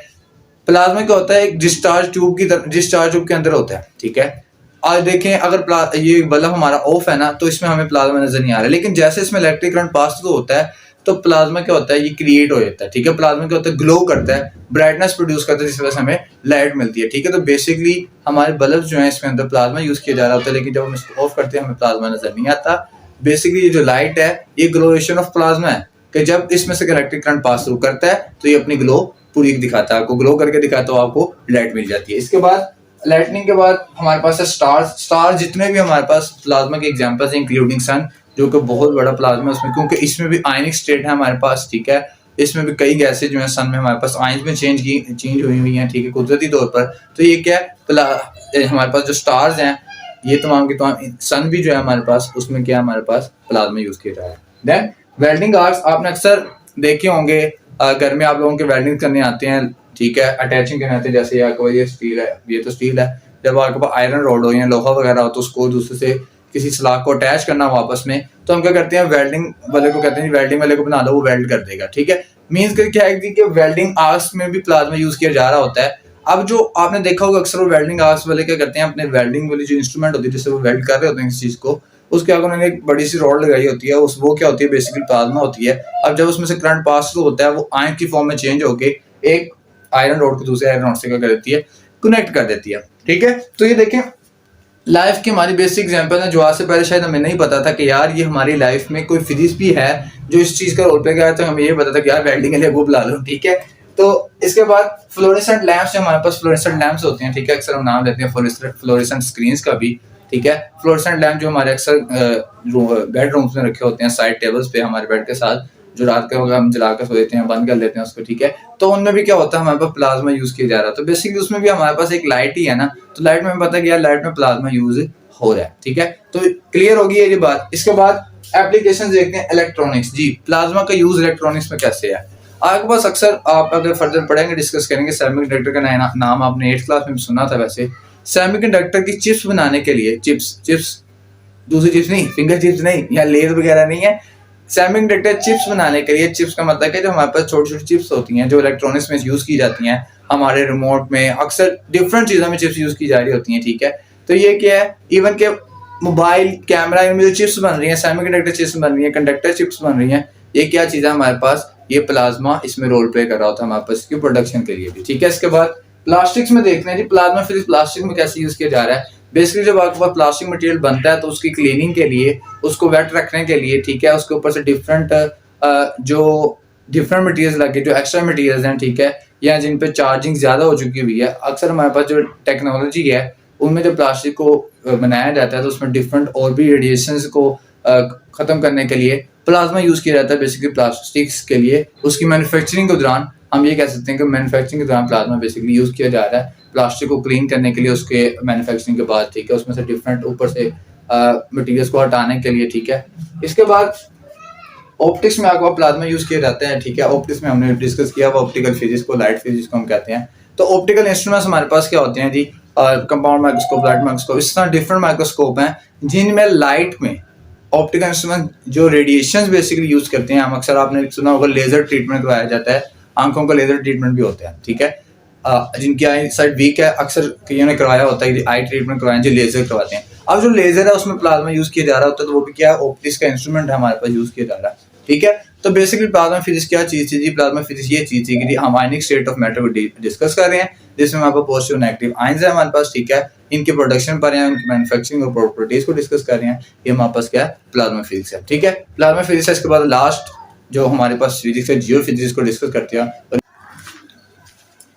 प्लाज्मा क्या होता है? एक डिस्चार्ज ट्यूब की तरह, डिस्चार्ज ट्यूब के अंदर होता है, ठीक है। आज देखें अगर ये बल्ब हमारा ऑफ है ना तो इसमें हमें प्लाज्मा नजर नहीं आ रहा, लेकिन जैसे इसमें इलेक्ट्रिक करंट पास थ्रू होता है तो प्लाज्मा क्या होता है? ये क्रिएट हो जाता है, ठीक है। प्लाज्मा क्या होता है? ग्लो करता है, ब्राइटनेस प्रोड्यूस करता है, जिस वजह से हमें लाइट मिलती है, ठीक है। तो बेसिकली हमारे बल्ब जो है इसमें अंदर प्लाज्मा यूज किया जा रहा होता है, लेकिन जब हम इसको ऑफ करते हैं हमें प्लाज्मा नजर नहीं आता। बेसिकली ये जो लाइट है ये ग्लोएशन ऑफ प्लाज्मा है, कि जब इसमें से इलेक्ट्रिक करंट पास थ्रू करता है तो ये अपनी ग्लो पूरी दिखाता है, आपको ग्लो करके दिखाता है, आपको लाइट मिल जाती है। इसके बाद लाइटनिंग के बाद हमारे पास है स्टार्स। स्टार जितने भी हमारे पास प्लाज्मा के एग्जांपल्स हैं, इंक्लूडिंग सन, जो कि बहुत बड़ा प्लाज्मा उसमें, क्योंकि इसमें भी आयनिक स्टेट है हमारे पास, ठीक है। इसमें भी कई गैसेज जो है सन में हमारे पास आयंस में चेंज हुई हैं, ठीक है, कुदरती तौर पर। तो ये क्या है? हमारे पास जो स्टार्स हैं ये तमाम की तमाम, सन भी जो है हमारे पास, उसमें क्या हमारे पास प्लाज्मा यूज किया जा रहा है। देन वेल्डिंग आर्ट्स आपने अक्सर देखे होंगे, घर में आप लोगों के वेल्डिंग करने आते हैं, ठीक है, अटैचिंग करने आते हैं। जैसे ये स्टील है, ये तो स्टील है, जब आपके पास आयरन रॉड हो या लोहा वगैरह हो तो उसको दूसरे से किसी सलाख को अटैच करना वापस में, तो हम क्या करते हैं? वेल्डिंग वाले को कहते हैं वेल्डिंग वाले को बना लो, वो वेल्ड कर देगा, ठीक है। मीन्स क्या है कि वेल्डिंग आर्ट्स में भी प्लाज्मा यूज किया जा रहा होता है। अब जो आपने देखा होगा अक्सर वो वेल्डिंग आर्ट्स वाले क्या करते हैं, अपने वेल्डिंग वाली जो इंस्ट्रूमेंट होती है जिससे वो वेल्ड कर रहे होते हैं इस चीज को, उसके आगे उन्होंने एक बड़ी सी रॉड लगाई होती है, उस वो क्या होती है? बेसिकली प्लाज्मा होती है। अब जब उसमें से करंट पास थ्रू होता है वो आयन की फॉर्म में चेंज होके एक आयरन रॉड को दूसरे आयरन रॉड से क्या कर देती है? कनेक्ट कर देती है, ठीक है। तो ये देखें लाइफ की हमारी बेसिक एग्जांपल है, जो आज से पहले शायद हमें नहीं पता था कि यार ये हमारी लाइफ में कोई फिजिक्स भी है जो इस चीज का रोल प्ले किया, तो हमें ये पता था कि यार वेल्डिंग के लिए वो बुला लो, ठीक है। तो इसके बाद फ्लोरेसेंट लैंप्स, हमारे पास फ्लोरेसेंट लैंप्स होते हैं, ठीक है, अक्सर हम नाम लेते हैं फ्लोरेसेंट स्क्रीन्स का भी, ठीक है। फ्लोरेसेंट लैंप जो हमारे अक्सर बेड रूम्स में रखे होते हैं, साइड टेबल्स पे हमारे बेड के साथ, जो रात के वक्त हम जला कर सो देते हैं, बंद कर लेते हैं उसको, ठीक है। तो उनमें भी क्या होता है? हमारे पास प्लाज्मा यूज किया जा रहा है। तो बेसिकली उसमें भी हमारे पास एक लाइट ही है ना, तो लाइट में हमें पता है कि यार लाइट में प्लाज्मा यूज हो रहा है, ठीक है। तो क्लियर होगी ये बात। इसके बाद एप्लीकेशन देखते हैं इलेक्ट्रॉनिक्स। जी प्लाज्मा का यूज इलेक्ट्रॉनिक्स में कैसे है? आपके पास अक्सर आप अगर फर्दर पढ़ेंगे, डिस्कस करेंगे, सेमीकंडक्टर का नाम आपने 8th क्लास में भी सुना था। वैसे सेमीकंडक्टर की चिप्स बनाने के लिए, चिप्स दूसरी चिप्स नहीं, फिंगर चिप्स नहीं, या लेज वगैरह नहीं है, सेमीकंडक्टर चिप्स बनाने के लिए, चिप्स का मतलब है जो हमारे पास छोटी छोटी चिप्स होती हैं जो इलेक्ट्रॉनिक्स में यूज की जाती हैं, हमारे रिमोट में अक्सर डिफरेंट चीजों में चिप्स यूज की जा रही होती हैं, ठीक है। तो ये क्या है? इवन के मोबाइल कैमरा, इनमें जो चिप्स बन रही हैं, सेमीकंडक्टर चिप्स बन रही हैं, कंडक्टर चिप्स बन रही हैं, ये क्या चीज है हमारे पास? ये प्लाज्मा इसमें रोल प्ले कर रहा होता है हमारे पास इसकी प्रोडक्शन के लिए भी, ठीक है। इसके बाद प्लास्टिक्स में देखते हैं जी प्लाज्मा फिजिक्स प्लास्टिक में कैसे यूज किया जा रहा है। बेसिकली जब आपके पास प्लास्टिक मटेरियल बनता है तो उसकी क्लीनिंग के लिए, उसको वेट रखने के लिए, ठीक है, उसके ऊपर से डिफरेंट मटेरियल्स लगे, जो एक्स्ट्रा मटेरियल्स हैं, ठीक है, या जिन पे चार्जिंग ज्यादा हो चुकी हुई है, अक्सर हमारे पास जो टेक्नोलॉजी है उनमें जब प्लास्टिक को बनाया जाता है तो उसमें डिफरेंट और भी रेडिएशंस को खत्म करने के लिए प्लाज्मा यूज़ किया जाता है बेसिकली प्लास्टिक्स के लिए। उसकी मैन्युफैक्चरिंग के दौरान हम ये कह सकते हैं कि मैन्युफैक्चरिंग के दौरान प्लाज्मा बेसिकली यूज़ किया जा रहा है प्लास्टिक को क्लीन करने के लिए उसके मैन्युफैक्चरिंग के बाद, ठीक है, उसमें से डिफरेंट ऊपर से मटेरियल्स को हटाने के लिए, ठीक है। इसके बाद ऑप्टिक्स में आपको प्लाज्मा यूज़ किया जाता है, ठीक है। ऑप्टिक्स में हमने डिस्कस किया वो ऑप्टिकल फिजिक्स को, लाइट फिजिक्स को हम कहते हैं। तो ऑप्टिकल इंस्ट्रूमेंट्स हमारे पास क्या होते हैं जी, कंपाउंड माइक्रोस्कोप, लाइट माइक्रोस्कोप, इस तरह डिफरेंट माइक्रोस्कोप हैं जिनमें लाइट में ऑप्टिकल इंस्ट्रूमेंट जो रेडिएशन बेसिकली यूज करते हैं। हम अक्सर आपने सुना होगा लेजर ट्रीटमेंट करवाया जाता है, आंखों का लेजर ट्रीटमेंट भी होता है, ठीक है। जिनकी आई साइड वीक है अक्सर कईयों ने करवाया होता है, आई ट्रीटमेंट करवाएं जो लेजर करवाते हैं। अब जो लेजर है उसमें प्लाज्मा यूज किया जा रहा होता है, तो वो भी क्या है, ऑप्टिक्स का इंस्ट्रूमेंट है हमारे पास यूज किया जा रहा है, ठीक है। तो बेसिकली प्लाज्मा फिजिक्स क्या चीज थी जी, प्लाज्मा फिजिक्स ये चीज थी कि हम आयनिक स्टेट ऑफ मैटर को डिस्कस कर रहे हैं जिसमें हमारे पास पॉजिटिव नेगेटिव आयंस है हमारे पास, ठीक है। इनके प्रोडक्शन पर हैं, उनकी मैन्युफैक्चरिंग और प्रॉपर्टीज को डिस्कस कर रहे हैं। ये हमारे पास क्या है, प्लाज्मा फिजिक्स है, ठीक है। प्लाज्मा फिजिक्स है। इसके बाद लास्ट जो हमारे पास फिजिक्स है, जियो फिजिक्स को डिस्कस करते हैं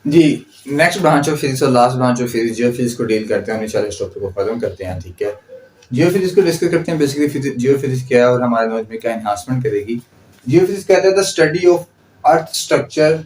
जी। नेक्स्ट ब्रांच ऑफ फिजिक्स और last branch of physics Jio physics को डील करते हैं। इंशाल्लाह इस टॉपिक को खत्म करते हैं, ठीक है। जियो फिजिक्स को डिस्कस करते हैं। बेसिकली जियो फिजिक्स क्या है और हमारे नॉलेज में क्या एनहांसमेंट करेगी। जियो फिजिक्स कहते हैं the study of earth structure,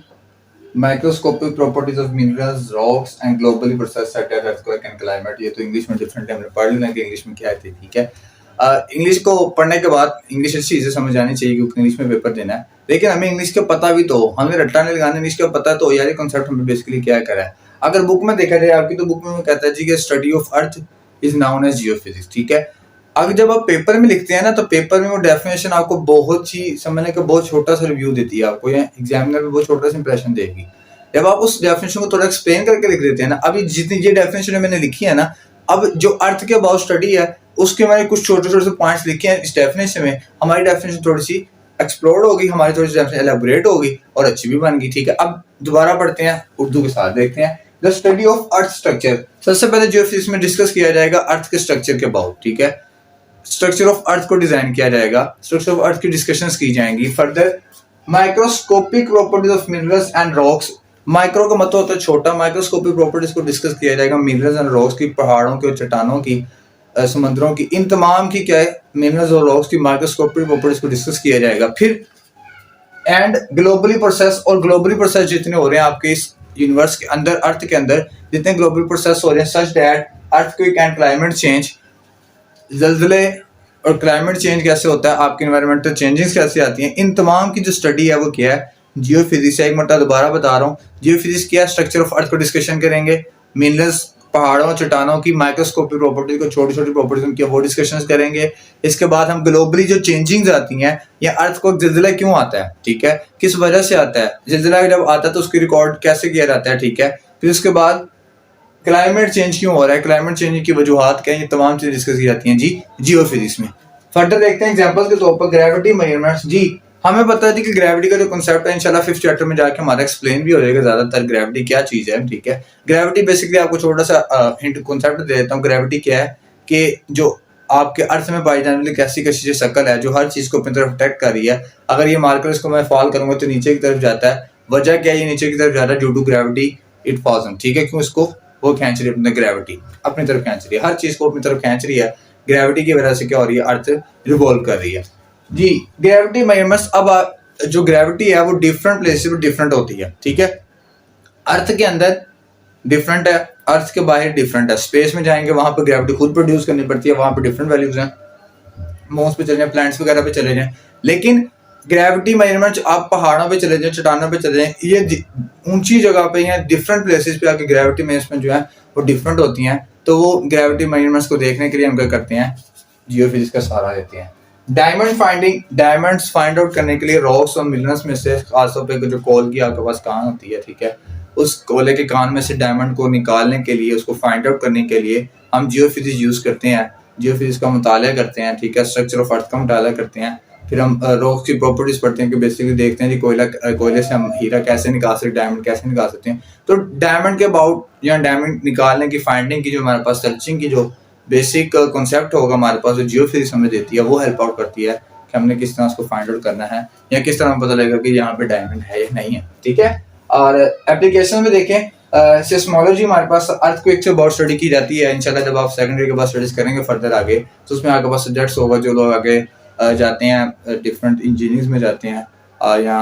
microscopic properties of minerals, rocks and globally process such as earthquake and climate. ये तो इंग्लिश में डिफरेंट हमने पढ़ लेना कि इंग्लिश में क्या है, ठीक है। इंग्लिश को पढ़ने के बाद इंग्लिश अच्छी चीजें समझ आनी चाहिए क्योंकि इंग्लिश में पेपर देना है, लेकिन हमें इंग्लिश का पता भी तो, हमें रट्टा नहीं लगाना, इंग्लिश का पता तो यार ये कॉन्सेप्ट हमें बेसिकली क्या करा है। अगर बुक में देखा जाए आपकी, तो बुक में कहता है जी कि study of earth is known as geophysics, ठीक है। अगर जब आप पेपर में लिखते हैं ना, तो पेपर में वो डेफिनेशन आपको बहुत ही समझने का बहुत छोटा सा रिव्यू देती है आपको, या एग्जामिनर में बहुत छोटा सा इंप्रेशन देगी। जब आप उस डेफिनेशन को थोड़ा एक्सप्लेन करके लिख देते हैं ना, अभी जितनी ये डेफिनेशन मैंने लिखी है ना, अब जो अर्थ के अबाउट स्टडी है उसके मैंने कुछ छोटे छोटे से पॉइंट्स लिखे हैं इस डेफिनेशन में, हमारी डेफिनेशन थोड़ी सी एक्सप्लोर होगी, हमारी थोड़ी सी डेफिनेशन एलैबोरेट होगी और अच्छी भी बन गई, ठीक है। अब दोबारा पढ़ते हैं, उर्दू के साथ देखते हैं। The study of earth structure, सबसे पहले जियो फिजिक्स में डिस्कस किया जाएगा अर्थ के स्ट्रक्चर के अबाउट, ठीक है। स्ट्रक्चर ऑफ अर्थ को डिजाइन किया जाएगा, स्ट्रक्चर ऑफ अर्थ की डिस्कशंस की जाएंगी। Further microscopic properties of minerals and rocks, micro का मतलब होता है छोटा, माइक्रोस्कोपिक प्रॉपर्टीज को डिस्कस किया जाएगा मिनरल्स एंड रॉक्स की, पहाड़ों की और चट्टानों की, समुद्रों की, इन तमाम की क्या है, मिनरल्स और रॉक्स की माइक्रोस्कोपिक प्रॉपर्टीज को डिस्कस किया जाएगा। फिर एंड ग्लोबली प्रोसेस, और ग्लोबली प्रोसेस जितने हो रहे हैं आपके इस यूनिवर्स के अंदर, अर्थ के अंदर जितने ग्लोबल प्रोसेस हो रहे हैं, such that earthquake and climate change, ज़लज़ले और क्लाइमेट चेंज कैसे होता है, आपकी एनवायरमेंटल चेंजेस कैसे आती हैं, इन तमाम की जो स्टडी है वो क्या है, जियो फिजिक्स है। एक मरतबा दोबारा बता रहा हूँ, जियो फिजिक्स क्या है, स्ट्रक्चर ऑफ अर्थ को डिस्कशन करेंगे, मिनरल्स, पहाड़ों चट्टानों की माइक्रोस्कोपिक प्रॉपर्टीज को, छोटी छोटी प्रॉपर्टीज उनकी वो डिस्कशंस करेंगे। इसके बाद हम ग्लोबली जो चेंजिंग्स आती हैं, या अर्थ को ज़लज़ला क्यों आता है, ठीक है, किस वजह से आता है, ज़लज़ला जब आता है तो उसकी रिकॉर्ड कैसे किया जाता है, ठीक है। फिर उसके बाद क्लाइमेट चेंज क्यों हो रहा है, क्लाइमेट चेंज की वजूहत क्या है, ये तमाम चीजें डिस्कस की जाती हैं जी जियो फिजिक्स में। फर्दर देखते हैं एग्जांपल्स के तौर पर ग्रेविटी मेजरमेंट्स। जी हमें पता है कि ग्रेविटी का जो कॉन्सेप्ट है इंशाल्लाह 5th चैप्टर में जाके हमारा एक्सप्लेन भी हो जाएगा ज्यादातर ग्रेविटी क्या चीज है, ठीक है। ग्रेविटी बेसिकली आपको छोटा सा हिंट कॉन्सेप्ट दे देता हूँ। ग्रेविटी क्या है कि जो आपके अर्थ में पाई जाने वाली कैसी कैसी शक्ल है जो हर चीज को अपनी तरफ अट्रैक्ट कर रही है। अगर ये मार्कर इसको मैं फॉल करूंगा तो नीचे की तरफ जाता है, वजह क्या है, ये नीचे की तरफ जाता है due to gravity it falls on, ठीक है। क्यों, इसको वो खींच रही है अपनी ग्रेविटी, अपनी तरफ खींच रही है, हर चीज को अपनी तरफ खींच रही है। ग्रेविटी की वजह से क्या हो रही है, अर्थ रिवॉल्व कर रही है जी। ग्रेविटी मेजरमेंट्स, अब जो ग्रेविटी है वो डिफरेंट प्लेसेस पे डिफरेंट होती है, ठीक है। अर्थ के अंदर डिफरेंट है, अर्थ के बाहर डिफरेंट है। स्पेस में जाएंगे वहां पर ग्रेविटी खुद प्रोड्यूस करनी पड़ती है, वहां पर डिफरेंट वैल्यूज हैं। मून्स पे चले जाएं, प्लैनेट्स वगैरह पे चले जाएं, लेकिन ग्रेविटी मेजरमेंट आप पहाड़ों पे चले जाएं, चट्टानों पे चले जाएं, ये ऊंची जगह पे या डिफरेंट प्लेसेस पे आके ग्रेविटी मेजरमेंट जो है वो डिफरेंट होती हैं। तो वो ग्रेविटी मेजरमेंट्स को देखने के लिए हम क्या करते हैं, जियो फिजिक्स का सहारा लेते हैं। Diamond finding, diamonds find out करने के लिए रॉक्स और मिनरल्स में से खासतौर पे जो कोल की आपके पास कान होती है, ठीक है, उस कोले के कान में से डायमंड को निकालने के लिए, उसको फाइंड आउट करने के लिए हम जियो फिजिक्स यूज करते हैं। जियो फिजिक्स का मुताला करते हैं, ठीक है, स्ट्रक्चर ऑफ अर्थ का मुताला करते हैं। फिर हम रॉक्स की प्रॉपर्टीज पढ़ते हैं कि बेसिकली देखते हैं कि कोयले से हम हीरा कैसे निकाल सकते हैं, डायमंड कैसे निकाल सकते हैं। तो डायमंड के अबाउट या डायमंड निकालने की फाइंडिंग की जो हमारे पास सर्चिंग की जो बेसिक कॉन्सेप्ट होगा हमारे पास, जो जियो फिजिक्स हमें देती है, वो हेल्प आउट करती है कि हमने किस तरह उसको फाइंड आउट करना है या किस तरह हमें पता लगेगा कि यहाँ पे डायमंड है या नहीं है, ठीक है। और एप्लीकेशन में देखें, सिस्मोलॉजी हमारे पास अर्थक्वेक से बहुत स्टडी की जाती है। इंशाल्लाह जब आप सेकेंडरी के बाद स्टडीज करेंगे फर्दर आगे, तो उसमें आपके पास सब्जेक्ट्स होगा जो लोग आगे जाते हैं डिफरेंट इंजीनियरिंग में जाते हैं या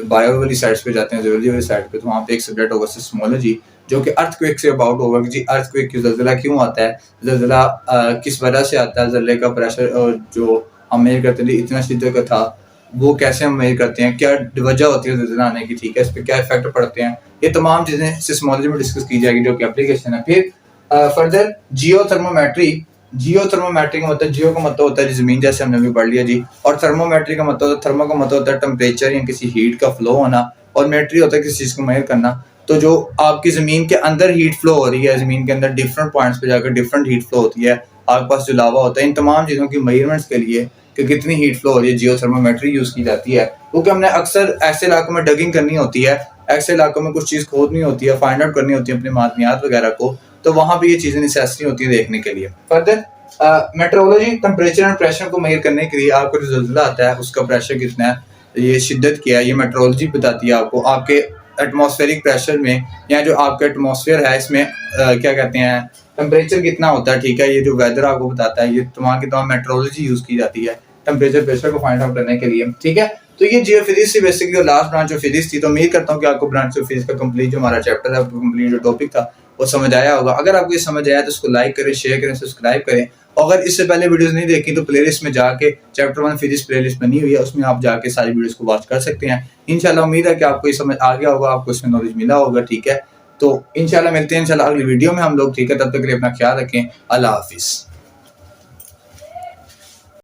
बायो वाली साइड्स पे जाते हैं, जियोलॉजी वाली साइड पे, तो वहाँ पे एक सब्जेक्ट होगा सिस्मोलॉजी, जो कि अर्थक्वेक से अबाउट होगा कि जी अर्थक्वेक की ज़लज़ला क्यों आता है, ज़लज़ला किस वजह से आता है, ज़लज़ले का प्रेशर जो हम मेजर करते थे इतना शिद्दत का था वो कैसे हम मेजर करते हैं, क्या वजह होती है ज़लज़ला आने की, ठीक है, इस पर क्या इफेक्ट पड़ते हैं, ये तमाम चीज़ें सिस्मोलॉजी में डिस्कस की जाएगी जो कि एप्लीकेशन है। फिर फर्दर जियो थर्मोमेट्री का मतलब, जियो का मतलब होता है ज़मीन, जैसे हमने अभी पढ़ लिया जी, और थर्मोमेट्री का मतलब, थर्मो का मतलब होता है टेम्परेचर या किसी हीट का फ्लो होना, और मेट्री होता है किसी चीज़ को मेजर करना। तो जो आपकी ज़मीन के अंदर हीट फ्लो हो रही है, ज़मीन के अंदर डिफरेंट पॉइंट्स पे जाकर डिफरेंट हीट फ्लो होती है, आपके पास जो लावा होता है, इन तमाम चीज़ों की मेजरमेंट्स के लिए कि कितनी हीट फ्लो हो रही है, जियो थर्मोमेट्री यूज़ की जाती है। क्योंकि हमने अक्सर ऐसे इलाकों में डगिंग करनी होती है, ऐसे इलाकों में कुछ चीज़ खोदनी होती है, फाइंड आउट करनी होती है अपने मादनियात वगैरह को, तो वहाँ पे ये चीज़ें नेसेसरी होती है देखने के लिए। Further metrology temperature and pressure को मेजर करने के लिए आपको जो ज़लज़ला आता है उसका प्रेशर कितना है, ये शिद्दत क्या है, ये मेट्रोलॉजी बताती है आपको। आपके एटमॉस्फेरिक प्रेशर में या जो आपका एटमॉस्फेयर है इसमें क्या कहते हैं टेम्परेचर कितना होता है, ठीक है, ये जो वेदर आपको बताता है, ये तमाम की तमाम मेट्रोलॉजी यूज़ की जाती है टेम्परेचर प्रेशर को फाइंड आउट करने के लिए, ठीक है। तो ये जियोफिजिक्स से बेसिकली जो लास्ट ब्रांच ऑफ फिजिक्स थी, तो उम्मीद करता हूँ कि आपको ब्रांच ऑफ फिजिक्स का कंप्लीट जो हमारा चैप्टर है, कंप्लीट जो टॉपिक था वो समझ आया होगा। अगर आपको ये समझ आया तो उसको लाइक करें, शेयर करें, सब्सक्राइब करें, और अगर इससे पहले वीडियोस नहीं देखी तो प्लेलिस्ट में जाके चैप्टर 1 फिजिक्स प्लेलिस्ट बनी हुई है, उसमें आप जाके सारी वीडियोस को वॉच कर सकते हैं। इंशाल्लाह उम्मीद है कि आपको ये समझ आ गया होगा, आपको इसमें नॉलेज मिला होगा, ठीक है। तो इंशाल्लाह मिलते हैं इंशाल्लाह अगली वीडियो में हम लोग, ठीक है। तब तक के लिए अपना ख्याल रखें। अल्लाह हाफिज़।